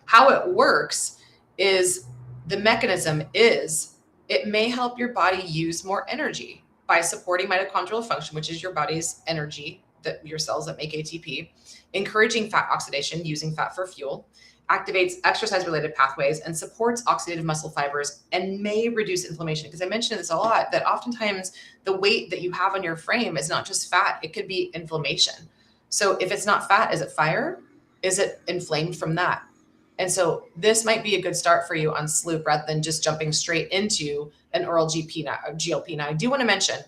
How it works is, the mechanism is, it may help your body use more energy by supporting mitochondrial function, which is your body's energy, your cells that make ATP, encouraging fat oxidation using fat for fuel, activates exercise-related pathways, and supports oxidative muscle fibers, and may reduce inflammation. Because I mentioned this a lot, that oftentimes the weight that you have on your frame is not just fat, it could be inflammation. So if it's not fat, is it fire? Is it inflamed from that? And so this might be a good start for you on SLU-PP rather than just jumping straight into an oral GLP. Now, I do want to mention,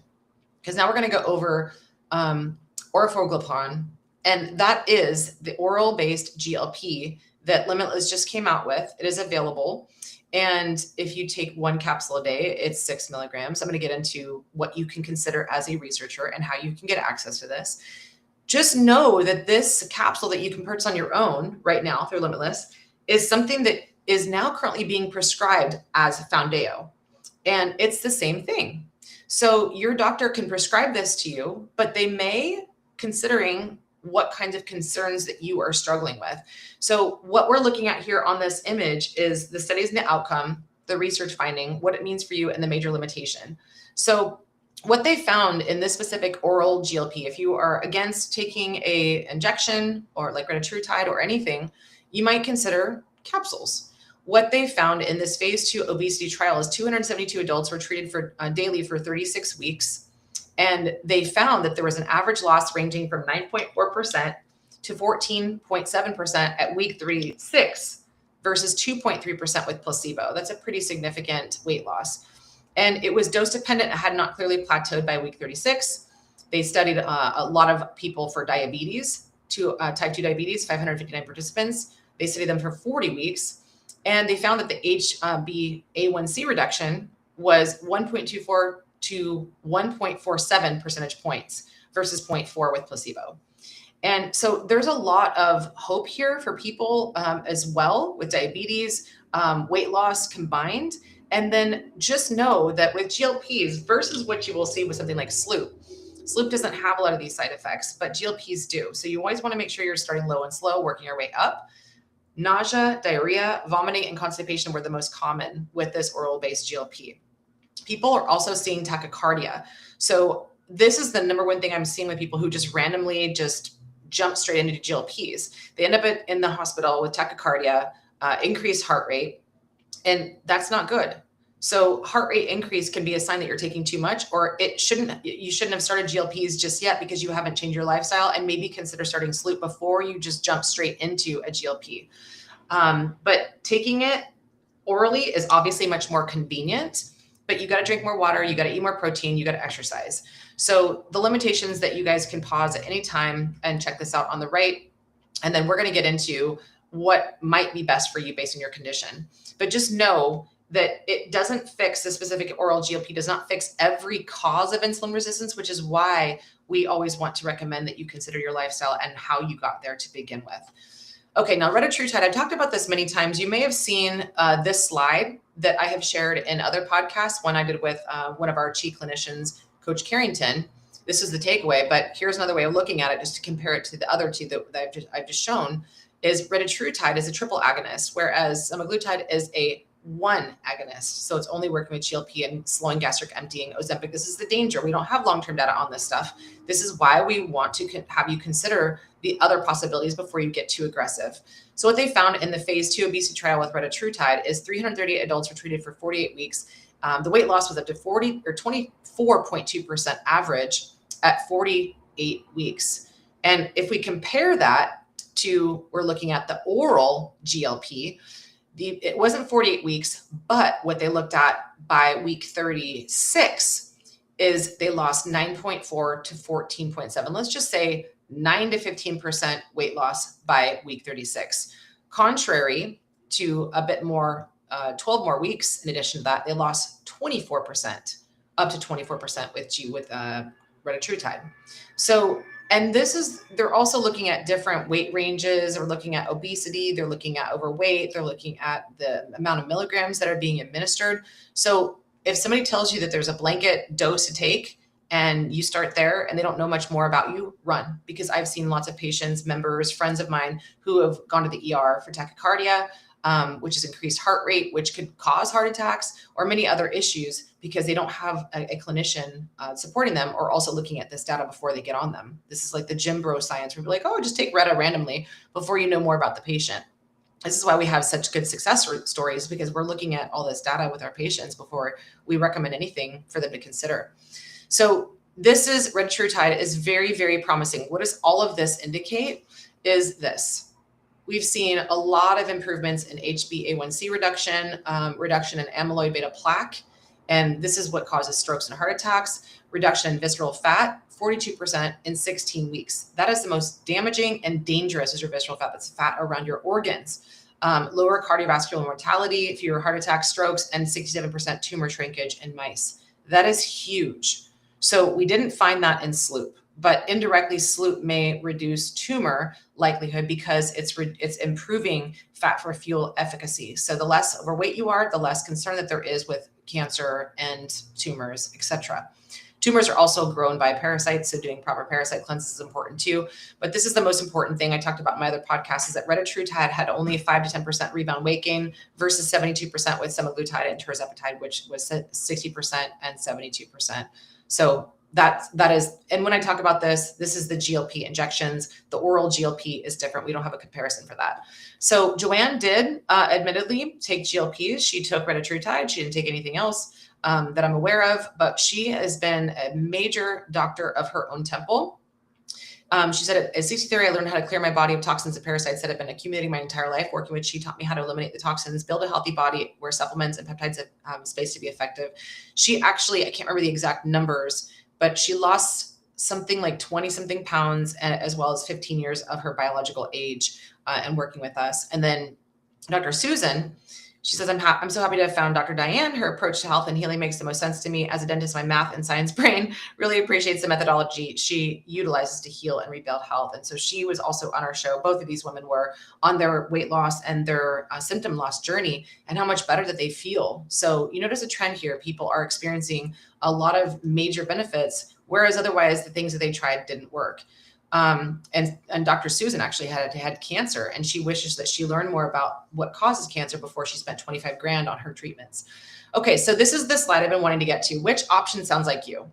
because now we're going to go over orforglipron, and that is the oral-based GLP that Limitless just came out with. It is available. And if you take 1 capsule a day, it's 6 milligrams. I'm going to get into what you can consider as a researcher and how you can get access to this. Just know that this capsule that you can purchase on your own right now through Limitless is something that is now currently being prescribed as Foundeo. And it's the same thing. So your doctor can prescribe this to you, but they may, considering what kinds of concerns that you are struggling with. So what we're looking at here on this image is the studies and the outcome, the research finding, what it means for you, and the major limitation. So what they found in this specific oral GLP, if you are against taking a injection or like Retatrutide or anything, you might consider capsules. What they found in this phase 2 obesity trial is 272 adults were treated for daily for 36 weeks. And they found that there was an average loss ranging from 9.4% to 14.7% at week 36 versus 2.3% with placebo. That's a pretty significant weight loss. And it was dose dependent. It had not clearly plateaued by week 36. They studied a lot of people for diabetes, type 2 diabetes, 559 participants. They studied them for 40 weeks. And they found that the HbA1c reduction was 1.24 to 1.47 percentage points versus 0.4 with placebo. And so there's a lot of hope here for people as well with diabetes, weight loss combined. And then just know that with GLPs versus what you will see with something like SLU-PP, SLU-PP doesn't have a lot of these side effects, but GLPs do. So you always want to make sure you're starting low and slow, working your way up. Nausea, diarrhea, vomiting, and constipation were the most common with this oral-based GLP. People are also seeing tachycardia. So this is the number one thing I'm seeing with people who just randomly just jump straight into GLPs. They end up in the hospital with tachycardia, increased heart rate, and that's not good. So heart rate increase can be a sign that you're taking too much, or you shouldn't have started GLPs just yet because you haven't changed your lifestyle, and maybe consider starting SLU-PP before you just jump straight into a GLP. But taking it orally is obviously much more convenient, but you got to drink more water, you got to eat more protein, you got to exercise. So the limitations that you guys can pause at any time and check this out on the right. And then we're going to get into what might be best for you based on your condition. But just know that it doesn't fix the specific oral GLP, does not fix every cause of insulin resistance, which is why we always want to recommend that you consider your lifestyle and how you got there to begin with. Okay, now Retatrutide, I've talked about this many times. You may have seen this slide that I have shared in other podcasts, one I did with one of our chief clinicians, Coach Carrington. This is the takeaway, but here's another way of looking at it, just to compare it to the other two that I've just shown, is Retatrutide is a triple agonist, whereas semaglutide is a one agonist. So it's only working with GLP and slowing gastric emptying, Ozempic. This is the danger. We don't have long-term data on this stuff. This is why we want to have you consider the other possibilities before you get too aggressive. So what they found in the phase 2 obesity trial with Retatrutide is 338 adults were treated for 48 weeks. The weight loss was up to 24.2% average at 48 weeks. And if we compare that to, we're looking at the oral GLP, it wasn't 48 weeks, but what they looked at by week 36 is they lost 9.4 to 14.7. Let's just say 9 to 15% weight loss by week 36. Contrary to a bit more, 12 more weeks in addition to that, they lost 24%, up to 24% with Retatrutide. So, and they're also looking at different weight ranges. They're looking at obesity. They're looking at overweight. They're looking at the amount of milligrams that are being administered. So if somebody tells you that there's a blanket dose to take and you start there and they don't know much more about you, run. Because I've seen lots of patients, members, friends of mine who have gone to the ER for tachycardia, which is increased heart rate, which could cause heart attacks or many other issues because they don't have a clinician supporting them or also looking at this data before they get on them. This is like the gym bro science where we're like, oh, just take Reta randomly before you know more about the patient. This is why we have such good success stories, because we're looking at all this data with our patients before we recommend anything for them to consider. So this is Retatrutide is very, very promising. What does all of this indicate is this. We've seen a lot of improvements in HbA1c reduction, reduction in amyloid beta plaque, and this is what causes strokes and heart attacks, reduction in visceral fat, 42% in 16 weeks. That is the most damaging and dangerous is your visceral fat. That's fat around your organs. Lower cardiovascular mortality, fewer heart attacks, strokes, and 67% tumor shrinkage in mice. That is huge. So we didn't find that in SLU-PP. But indirectly, SLU-PP may reduce tumor likelihood because it's improving fat for fuel efficacy. So the less overweight you are, the less concern that there is with cancer and tumors, etc. Tumors are also grown by parasites, so doing proper parasite cleanses is important too. But this is the most important thing I talked about in my other podcast, is that Retatrutide had only 5 to 10% rebound weight gain versus 72% with semaglutide and tirzepatide, which was 60% and 72%. So that is, and when I talk about this is the GLP injections. The oral GLP is different. We don't have a comparison for that. So Joanne did admittedly take GLPs. She took Retatrutide. She didn't take anything else that I'm aware of, but she has been a major doctor of her own temple. She said, at 63, I learned how to clear my body of toxins and parasites that have been accumulating my entire life. Working with, she taught me how to eliminate the toxins, build a healthy body where supplements and peptides have space to be effective. She actually, I can't remember the exact numbers, but she lost something like 20 something pounds, as well as 15 years of her biological age and working with us. And then Dr. Susan, she says, I'm so happy to have found Dr. Diane. Her approach to health and healing makes the most sense to me. As a dentist, my math and science brain really appreciates the methodology she utilizes to heal and rebuild health. And so she was also on our show. Both of these women were on their weight loss and their symptom loss journey, and how much better that they feel. So you notice a trend here. People are experiencing a lot of major benefits whereas otherwise the things that they tried didn't work. And Dr. Susan actually had cancer, and she wishes that she learned more about what causes cancer before she spent 25 grand on her treatments. Okay, so this is the slide I've been wanting to get to. Which option sounds like you?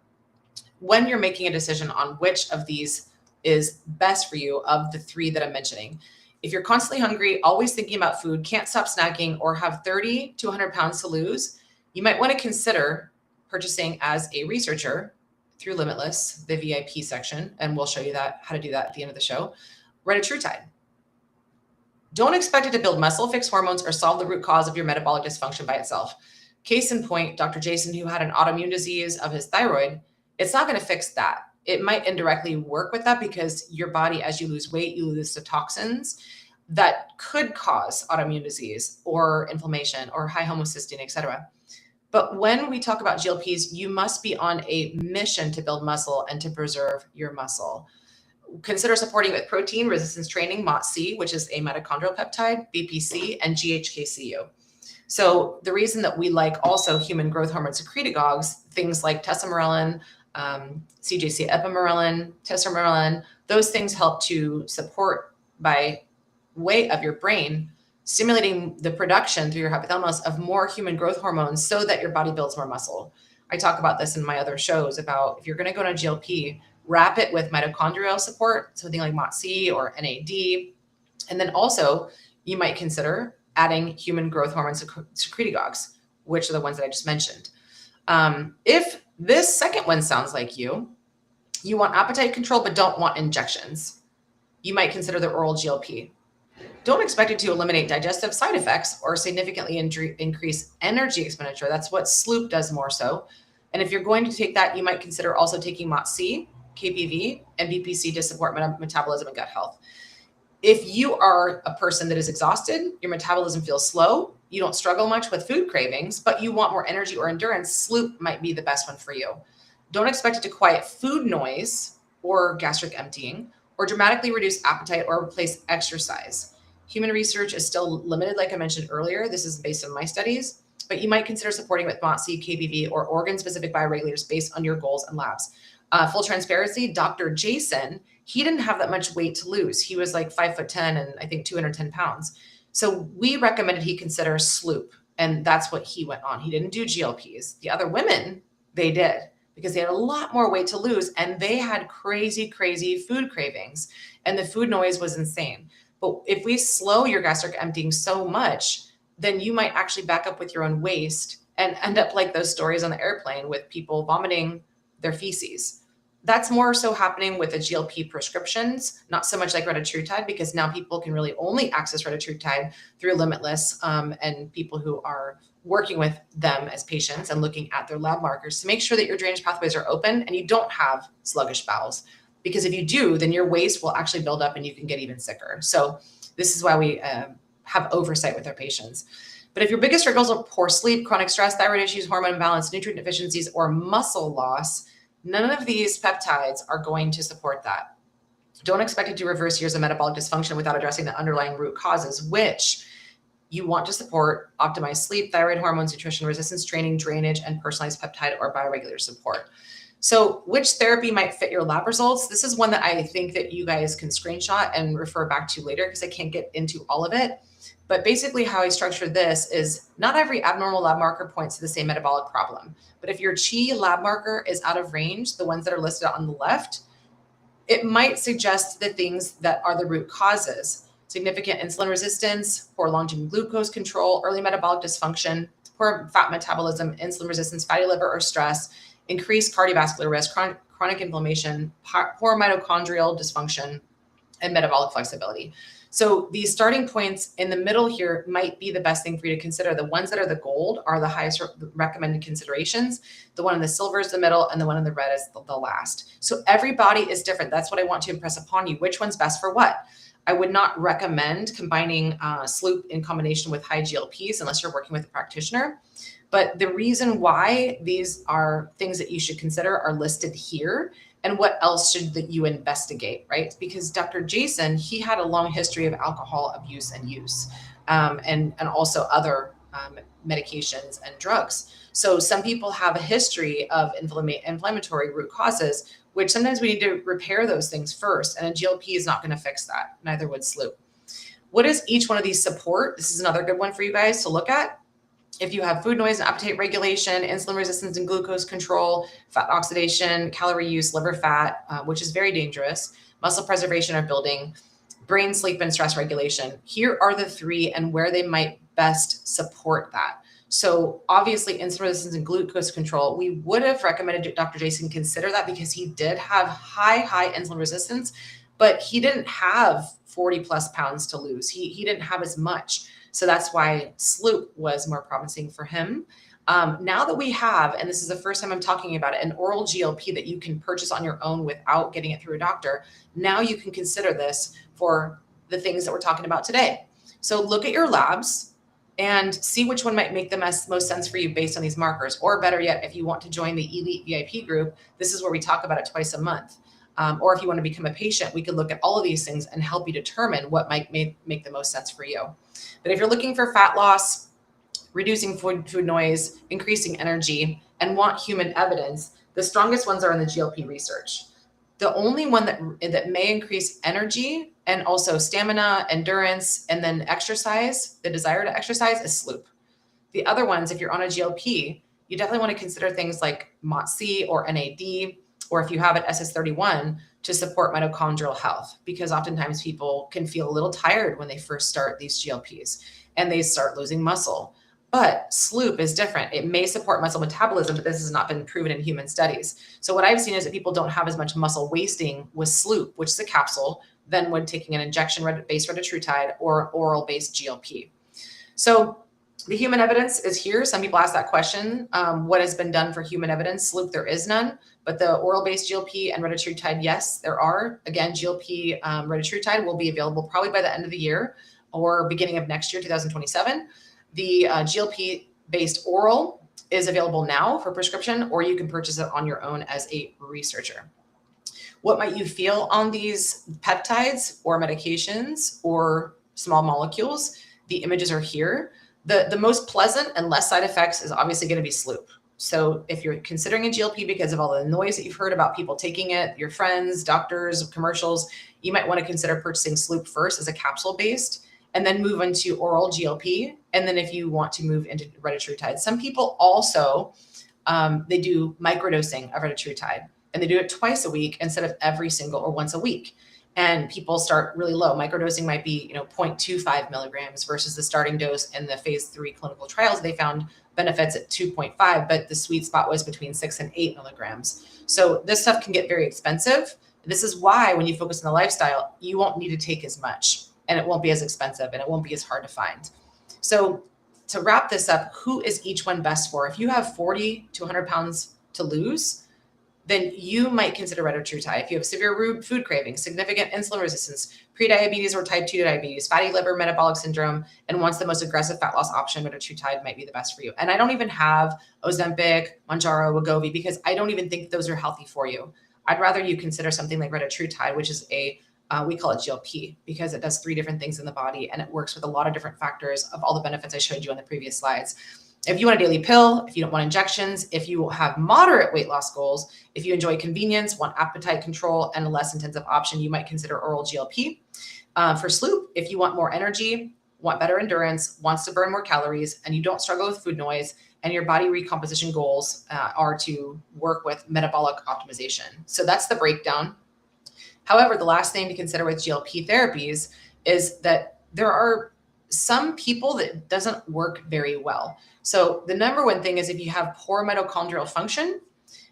When you're making a decision on which of these is best for you of the three that I'm mentioning. If you're constantly hungry, always thinking about food, can't stop snacking, or have 30 to 100 pounds to lose, you might want to consider purchasing as a researcher through Limitless, the VIP section, and we'll show you how to do that at the end of the show, Retatrutide. Don't expect it to build muscle, fix hormones, or solve the root cause of your metabolic dysfunction by itself. Case in point, Dr. Jason, who had an autoimmune disease of his thyroid, it's not going to fix that. It might indirectly work with that because your body, as you lose weight, you lose the toxins that could cause autoimmune disease or inflammation or high homocysteine, et cetera. But when we talk about GLPs, you must be on a mission to build muscle and to preserve your muscle. Consider supporting with protein resistance training, MOTS-C, which is a mitochondrial peptide, BPC, and GHKCU. So the reason that we like also human growth hormone secretagogues, things like tesamorelin, CJC ipamorelin, tesamorelin, those things help to support by way of your brain, stimulating the production through your hypothalamus of more human growth hormones so that your body builds more muscle. I talk about this in my other shows about if you're going to go on a GLP, wrap it with mitochondrial support, something like MOTS-C or NAD. And then also you might consider adding human growth hormone secretagogues, which are the ones that I just mentioned. If this second one sounds like you want appetite control, but don't want injections, you might consider the oral GLP. Don't expect it to eliminate digestive side effects or significantly increase energy expenditure. That's what SLU-PP does more so. And if you're going to take that, you might consider also taking MOTS-C, KPV, and BPC to support metabolism and gut health. If you are a person that is exhausted, your metabolism feels slow, you don't struggle much with food cravings, but you want more energy or endurance, SLU-PP might be the best one for you. Don't expect it to quiet food noise or gastric emptying, or dramatically reduce appetite or replace exercise. Human research is still limited, like I mentioned earlier. This is based on my studies, but you might consider supporting with MOTS-C, KPV, or organ-specific bioregulators based on your goals and labs. Full transparency, Dr. Jason, he didn't have that much weight to lose. He was like 5'10" and I think 210 pounds. So we recommended he consider SLU-PP, and that's what he went on. He didn't do GLPs. The other women, they did, because they had a lot more weight to lose and they had crazy, crazy food cravings, and the food noise was insane. But if we slow your gastric emptying so much, then you might actually back up with your own waste and end up like those stories on the airplane with people vomiting their feces. That's more so happening with the GLP prescriptions, not so much like Retatrutide, because now people can really only access Retatrutide through Limitless and people who are working with them as patients and looking at their lab markers to make sure that your drainage pathways are open and you don't have sluggish bowels. Because if you do, then your waste will actually build up and you can get even sicker. So this is why we have oversight with our patients. But if your biggest struggles are poor sleep, chronic stress, thyroid issues, hormone imbalance, nutrient deficiencies, or muscle loss, none of these peptides are going to support that. Don't expect it to reverse years of metabolic dysfunction without addressing the underlying root causes, which you want to support optimize sleep, thyroid hormones, nutrition, resistance training, drainage, and personalized peptide or bioregulator support. So which therapy might fit your lab results? This is one that I think that you guys can screenshot and refer back to later because I can't get into all of it. But basically how I structured this is not every abnormal lab marker points to the same metabolic problem. But if your Chi lab marker is out of range, the ones that are listed on the left, it might suggest the things that are the root causes: significant insulin resistance, poor long-term glucose control, early metabolic dysfunction, poor fat metabolism, insulin resistance, fatty liver or stress, increased cardiovascular risk, chronic inflammation, poor mitochondrial dysfunction, and metabolic flexibility. So these starting points in the middle here might be the best thing for you to consider. The ones that are the gold are the highest recommended considerations. The one in the silver is the middle, and the one in the red is the last. So everybody is different. That's what I want to impress upon you. Which one's best for what? I would not recommend combining SLU-PP in combination with high GLPs unless you're working with a practitioner. But the reason why these are things that you should consider are listed here. And what else should that you investigate, right? Because Dr. Jason, he had a long history of alcohol abuse and use, and also other medications and drugs. So some people have a history of inflammatory root causes, which sometimes we need to repair those things first. And a GLP is not going to fix that. Neither would SLU. What does each one of these support? This is another good one for you guys to look at. If you have food noise and appetite regulation, insulin resistance and glucose control, fat oxidation, calorie use, liver fat, which is very dangerous, muscle preservation or building, brain sleep and stress regulation. Here are the three and where they might best support that. So obviously insulin resistance and glucose control, we would have recommended Dr. Jason consider that because he did have high insulin resistance, but he didn't have 40 plus pounds to lose. He didn't have as much. So that's why SLU was more promising for him. Now that we have, and this is the first time I'm talking about it, an oral GLP that you can purchase on your own without getting it through a doctor, now you can consider this for the things that we're talking about today. So look at your labs and see which one might make the most sense for you based on these markers. Or better yet, if you want to join the Elite VIP group, this is where we talk about it twice a month. Or if you want to become a patient, we could look at all of these things and help you determine what might make the most sense for you. But if you're looking for fat loss, reducing food noise, increasing energy, and want human evidence, the strongest ones are in the GLP research. The only one that may increase energy and also stamina, endurance, and then exercise, the desire to exercise, is SLU-PP. The other ones, if you're on a GLP, you definitely want to consider things like MOTS-C or NAD, or if you have it, SS31, to support mitochondrial health, because oftentimes people can feel a little tired when they first start these GLPs and they start losing muscle. But SLU-PP is different. It may support muscle metabolism, but this has not been proven in human studies. So what I've seen is that people don't have as much muscle wasting with SLU-PP, which is a capsule, than when taking an injection-based Retatrutide or oral-based GLP. So the human evidence is here. Some people ask that question. What has been done for human evidence? SLU-PP, there is none. But the oral-based GLP and Retatrutide, yes, there are. Again, GLP Retatrutide will be available probably by the end of the year or beginning of next year, 2027. The GLP-based oral is available now for prescription, or you can purchase it on your own as a researcher. What might you feel on these peptides or medications or small molecules? The images are here. The most pleasant and less side effects is obviously going to be SLU-PP. So if you're considering a GLP because of all the noise that you've heard about people taking it, your friends, doctors, commercials, you might want to consider purchasing SLU-PP first as a capsule based, and then move into oral GLP. And then if you want to move into Retatrutide, some people also, they do microdosing of Retatrutide, and they do it twice a week instead of every single or once a week. And people start really low. Microdosing might be, 0.25 milligrams versus the starting dose in the phase 3 clinical trials. They found benefits at 2.5, but the sweet spot was between 6 and 8 milligrams. So this stuff can get very expensive. This is why when you focus on the lifestyle, you won't need to take as much, and it won't be as expensive, and it won't be as hard to find. So to wrap this up, who is each one best for? If you have 40 to 100 pounds to lose, then you might consider Retatrutide. If you have severe food cravings, significant insulin resistance, prediabetes or type 2 diabetes, fatty liver, metabolic syndrome, and wants the most aggressive fat loss option, Retatrutide might be the best for you. And I don't even have Ozempic, Mounjaro, Wegovy, because I don't even think those are healthy for you. I'd rather you consider something like Retatrutide, which is we call it GLP, because it does 3 different things in the body, and it works with a lot of different factors of all the benefits I showed you on the previous slides. If you want a daily pill, if you don't want injections, if you have moderate weight loss goals, if you enjoy convenience, want appetite control, and a less intensive option, you might consider oral GLP. For SLU-PP, if you want more energy, want better endurance, wants to burn more calories, and you don't struggle with food noise, and your body recomposition goals are to work with metabolic optimization. So that's the breakdown. However, the last thing to consider with GLP therapies is that there are some people that doesn't work very well. So the number one thing is if you have poor mitochondrial function,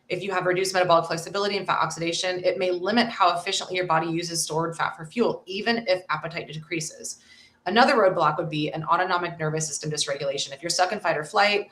if you have reduced metabolic flexibility and fat oxidation, it may limit how efficiently your body uses stored fat for fuel, even if appetite decreases. Another roadblock would be an autonomic nervous system dysregulation. If you're stuck in fight or flight,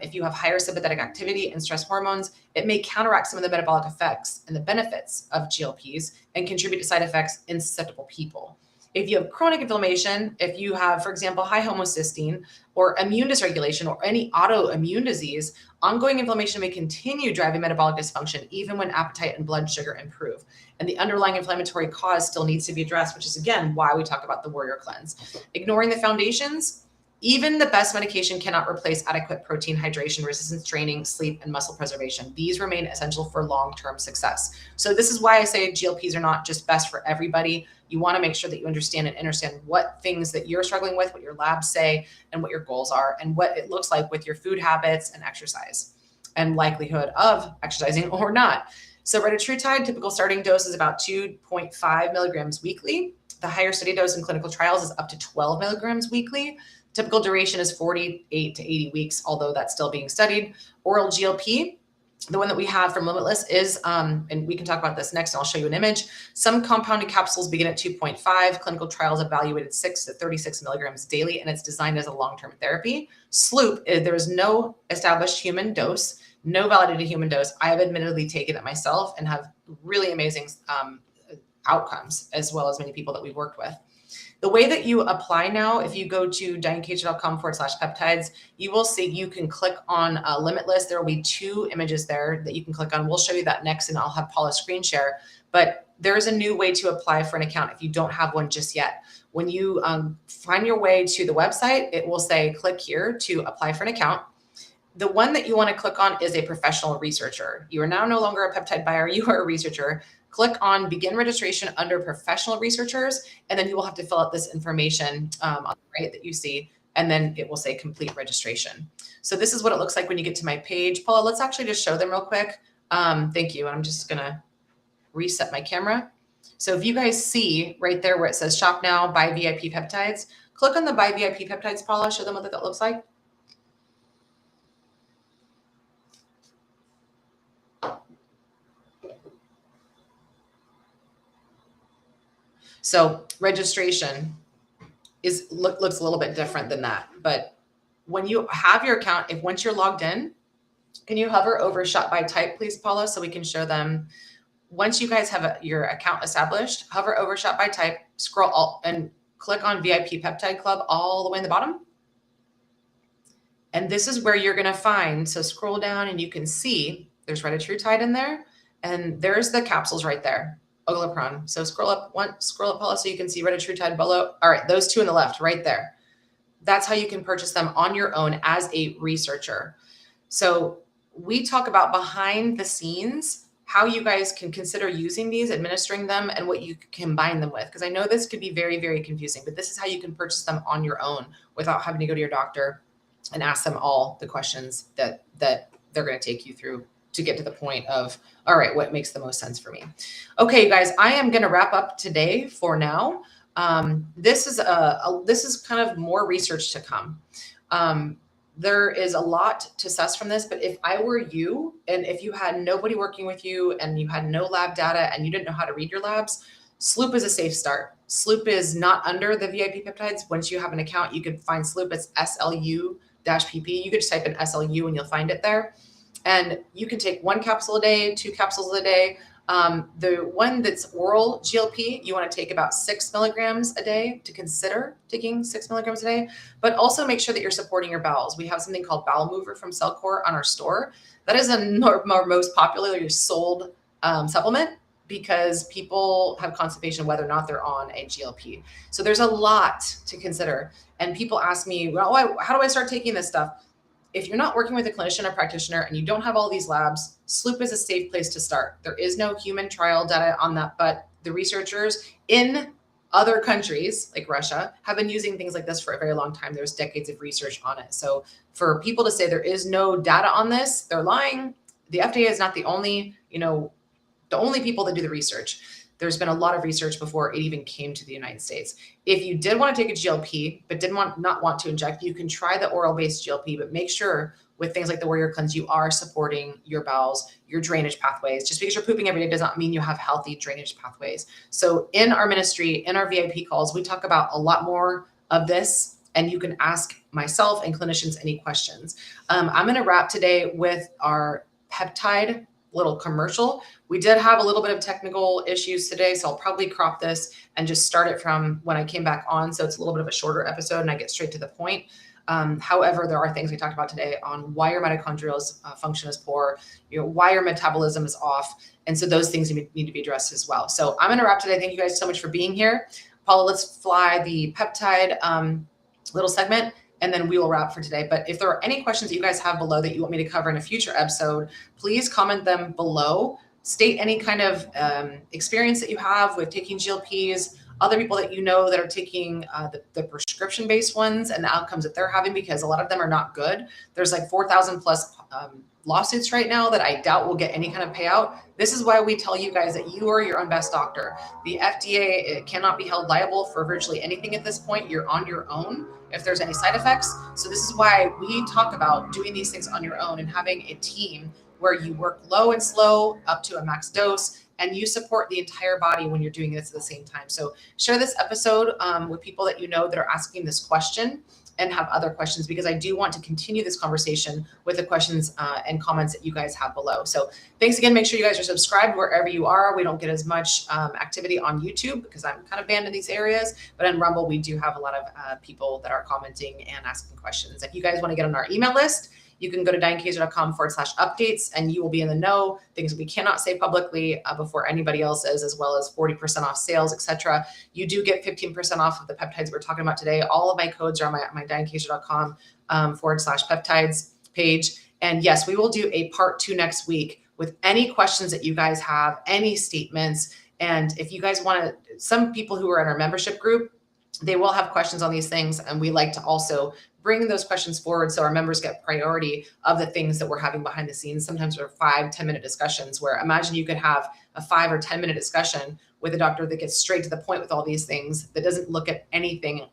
if you have higher sympathetic activity and stress hormones, it may counteract some of the metabolic effects and the benefits of GLPs and contribute to side effects in susceptible people. If you have chronic inflammation, if you have, for example, high homocysteine or immune dysregulation or any autoimmune disease, ongoing inflammation may continue driving metabolic dysfunction even when appetite and blood sugar improve. And the underlying inflammatory cause still needs to be addressed, which is, again, why we talk about the warrior cleanse. Ignoring the foundations Even the best medication cannot replace adequate protein, hydration, resistance training, sleep, and muscle preservation. These remain essential for long-term success. So this is why I say GLPs are not just best for everybody. You want to make sure that you understand what things that you're struggling with, what your labs say, and what your goals are, and what it looks like with your food habits and exercise, and likelihood of exercising or not. So Retatrutide, typical starting dose is about 2.5 milligrams weekly. The higher study dose in clinical trials is up to 12 milligrams weekly. Typical duration is 48 to 80 weeks, although that's still being studied. Oral GLP, the one that we have from Limitless is, and we can talk about this next, and I'll show you an image. Some compounded capsules begin at 2.5. Clinical trials evaluated 6 to 36 milligrams daily, and it's designed as a long-term therapy. SLU-PP, there is no established human dose, no validated human dose. I have admittedly taken it myself and have really amazing outcomes, as well as many people that we've worked with. The way that you apply now, if you go to dianekaiser.com/peptides, you will see you can click on Limitless. There will be 2 images there that you can click on. We'll show you that next, and I'll have Paula screen share. But there is a new way to apply for an account if you don't have one just yet. When you find your way to the website, it will say click here to apply for an account. The one that you want to click on is a professional researcher. You are now no longer a peptide buyer, you are a researcher. Click on begin registration under professional researchers, and then you will have to fill out this information on the right that you see, and then it will say complete registration. So this is what it looks like when you get to my page. Paula, let's actually just show them real quick. Thank you. I'm just gonna reset my camera. So if you guys see right there where it says shop now, buy VIP peptides, click on the buy VIP peptides, Paula, show them what that looks like. So registration looks a little bit different than that. But when you have your account, once you're logged in, can you hover over shop by type, please, Paula, so we can show them. Once you guys have your account established, hover over shop by type, scroll alt, and click on VIP Peptide Club all the way in the bottom. And this is where you're going to find, so scroll down and you can see there's Retatrutide in there, and there's the capsules right there. Oglepron. So scroll up, Paula, so you can see Retatrutide below. All right, those 2 on the left, right there. That's how you can purchase them on your own as a researcher. So we talk about behind the scenes, how you guys can consider using these, administering them, and what you combine them with. Because I know this could be very, very confusing, but this is how you can purchase them on your own without having to go to your doctor and ask them all the questions that they're going to take you through to get to the point of, all right, what makes the most sense for me? Okay, you guys, I am going to wrap up today for now. This is kind of more research to come. There is a lot to suss from this, but if I were you, and if you had nobody working with you and you had no lab data and you didn't know how to read your labs, SLU-PP is a safe start. SLU-PP is not under the VIP peptides. Once you have an account, you can find SLU-PP. It's SLU-PP. You could just type in SLU and you'll find it there. And you can take 1 capsule a day, 2 capsules a day. The one that's oral GLP, you want to take about 6 milligrams a day, to consider taking 6 milligrams a day, but also make sure that you're supporting your bowels. We have something called Bowel Mover from Cellcore on our store. That is our most popularly sold supplement, because people have constipation whether or not they're on a GLP. So there's a lot to consider. And people ask me, well, how do I start taking this stuff? If you're not working with a clinician or practitioner and you don't have all these labs, SLU-PP is a safe place to start. There is no human trial data on that, but the researchers in other countries like Russia have been using things like this for a very long time. There's decades of research on it. So for people to say there is no data on this, they're lying. The FDA is not the only people that do the research. There's been a lot of research before it even came to the United States. If you did want to take a GLP, but not want to inject, you can try the oral-based GLP, but make sure with things like the Warrior Cleanse, you are supporting your bowels, your drainage pathways. Just because you're pooping every day does not mean you have healthy drainage pathways. So in our ministry, in our VIP calls, we talk about a lot more of this, and you can ask myself and clinicians any questions. I'm going to wrap today with our peptide little commercial. We did have a little bit of technical issues today, so I'll probably crop this and just start it from when I came back on. So it's a little bit of a shorter episode and I get straight to the point. However, there are things we talked about today on why your mitochondrial function is poor, why your metabolism is off. And so those things need to be addressed as well. So I'm going to wrap today. Thank you guys so much for being here. Paula, let's fly the peptide little segment. and then we will wrap for today. But if there are any questions that you guys have below that you want me to cover in a future episode, please comment them below. State any kind of experience that you have with taking GLPs, other people that you know that are taking the prescription-based ones and the outcomes that they're having, because a lot of them are not good. There's like 4,000 plus lawsuits right now that I doubt will get any kind of payout. This is why we tell you guys that you are your own best doctor. The FDA cannot be held liable for virtually anything at this point. You're on your own if there's any side effects. So this is why we talk about doing these things on your own and having a team where you work low and slow up to a max dose, and you support the entire body when you're doing this at the same time. So share this episode with people that you know that are asking this question and have other questions, because I do want to continue this conversation with the questions and comments that you guys have below. So thanks again. Make sure you guys are subscribed wherever you are. We don't get as much activity on YouTube because I'm kind of banned in these areas, but on Rumble, we do have a lot of people that are commenting and asking questions. If you guys want to get on our email list, you can go to dianekaiser.com/updates and you will be in the know, things we cannot say publicly before anybody else is, as well as 40% off sales, etc. You do get 15% off of the peptides we're talking about today. All of my codes are on my dianekaiser.com /peptides page. And yes, we will do a part 2 next week with any questions that you guys have, any statements. And if you guys want to, some people who are in our membership group, they will have questions on these things. And we like to also bring those questions forward so our members get priority of the things that we're having behind the scenes. Sometimes they're 5-10 minute discussions, where imagine you could have a 5 or 10 minute discussion with a doctor that gets straight to the point with all these things, that doesn't look at anything.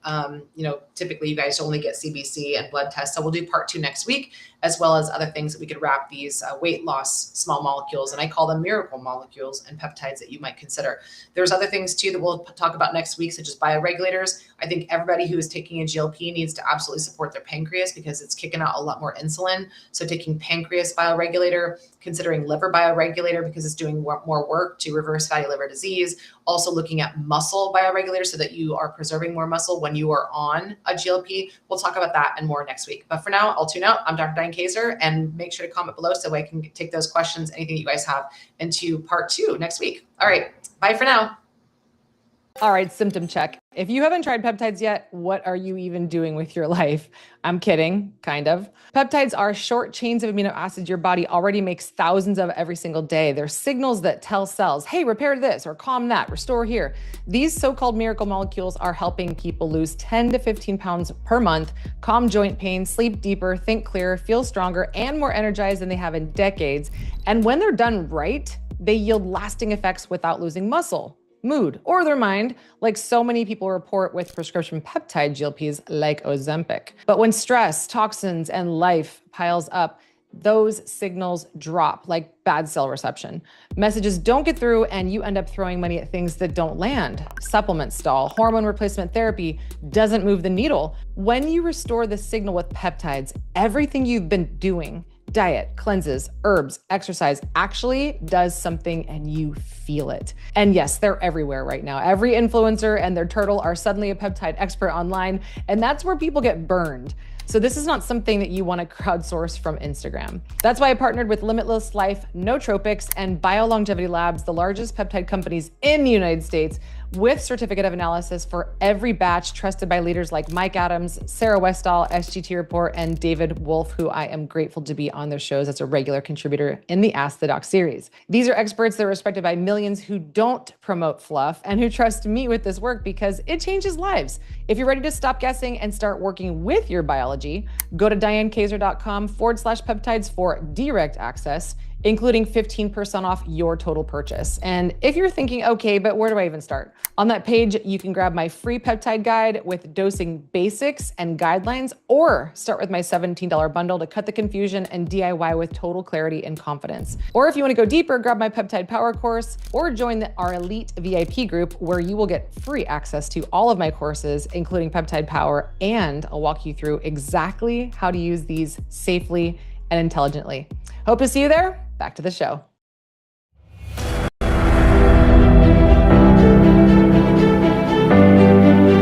Typically you guys only get CBC and blood tests. So we'll do part 2 next week, as well as other things that we could wrap these weight loss small molecules, and I call them miracle molecules, and peptides that you might consider. There's other things too that we'll talk about next week, such as bioregulators. I think everybody who is taking a GLP needs to absolutely support their pancreas because it's kicking out a lot more insulin. So taking pancreas bioregulator, considering liver bioregulator because it's doing more work to reverse fatty liver disease. Also looking at muscle bioregulator so that you are preserving more muscle when you are on a GLP. We'll talk about that and more next week. But for now, I'll tune out. I'm Dr. Diane Kaiser, and make sure to comment below so I can take those questions, anything you guys have, into part 2 next week. All right, bye for now. All right, symptom check. If you haven't tried peptides yet, what are you even doing with your life? I'm kidding, kind of. Peptides are short chains of amino acids your body already makes thousands of every single day. They're signals that tell cells, hey, repair this or calm that, restore here. These so-called miracle molecules are helping people lose 10 to 15 pounds per month, calm joint pain, sleep deeper, think clearer, feel stronger, and more energized than they have in decades. And when they're done right, they yield lasting effects without losing muscle, mood, or their mind, like so many people report with prescription peptide GLPs like Ozempic. But when stress, toxins, and life piles up, those signals drop like bad cell reception. Messages don't get through and you end up throwing money at things that don't land. Supplements stall, hormone replacement therapy doesn't move the needle. When you restore the signal with peptides, everything you've been doing, diet, cleanses, herbs, exercise, actually does something and you feel it. And yes, they're everywhere right now. Every influencer and their turtle are suddenly a peptide expert online, and that's where people get burned. So this is not something that you want to crowdsource from Instagram. That's why I partnered with Limitless Life, Nootropics, and BioLongevity Labs, the largest peptide companies in the United States, with certificate of analysis for every batch, trusted by leaders like Mike Adams, Sarah Westall, SGT Report, and David Wolf, who I am grateful to be on their shows as a regular contributor in the Ask the Doc series. These are experts that are respected by millions who don't promote fluff and who trust me with this work because it changes lives. If you're ready to stop guessing and start working with your biology, go to dianekaiser.com/peptides for direct access, including 15% off your total purchase. And if you're thinking, okay, but where do I even start? On that page, you can grab my free peptide guide with dosing basics and guidelines, or start with my $17 bundle to cut the confusion and DIY with total clarity and confidence. Or if you want to go deeper, grab my peptide power course or join our elite VIP group, where you will get free access to all of my courses, including peptide power, and I'll walk you through exactly how to use these safely and intelligently. Hope to see you there. Back to the show.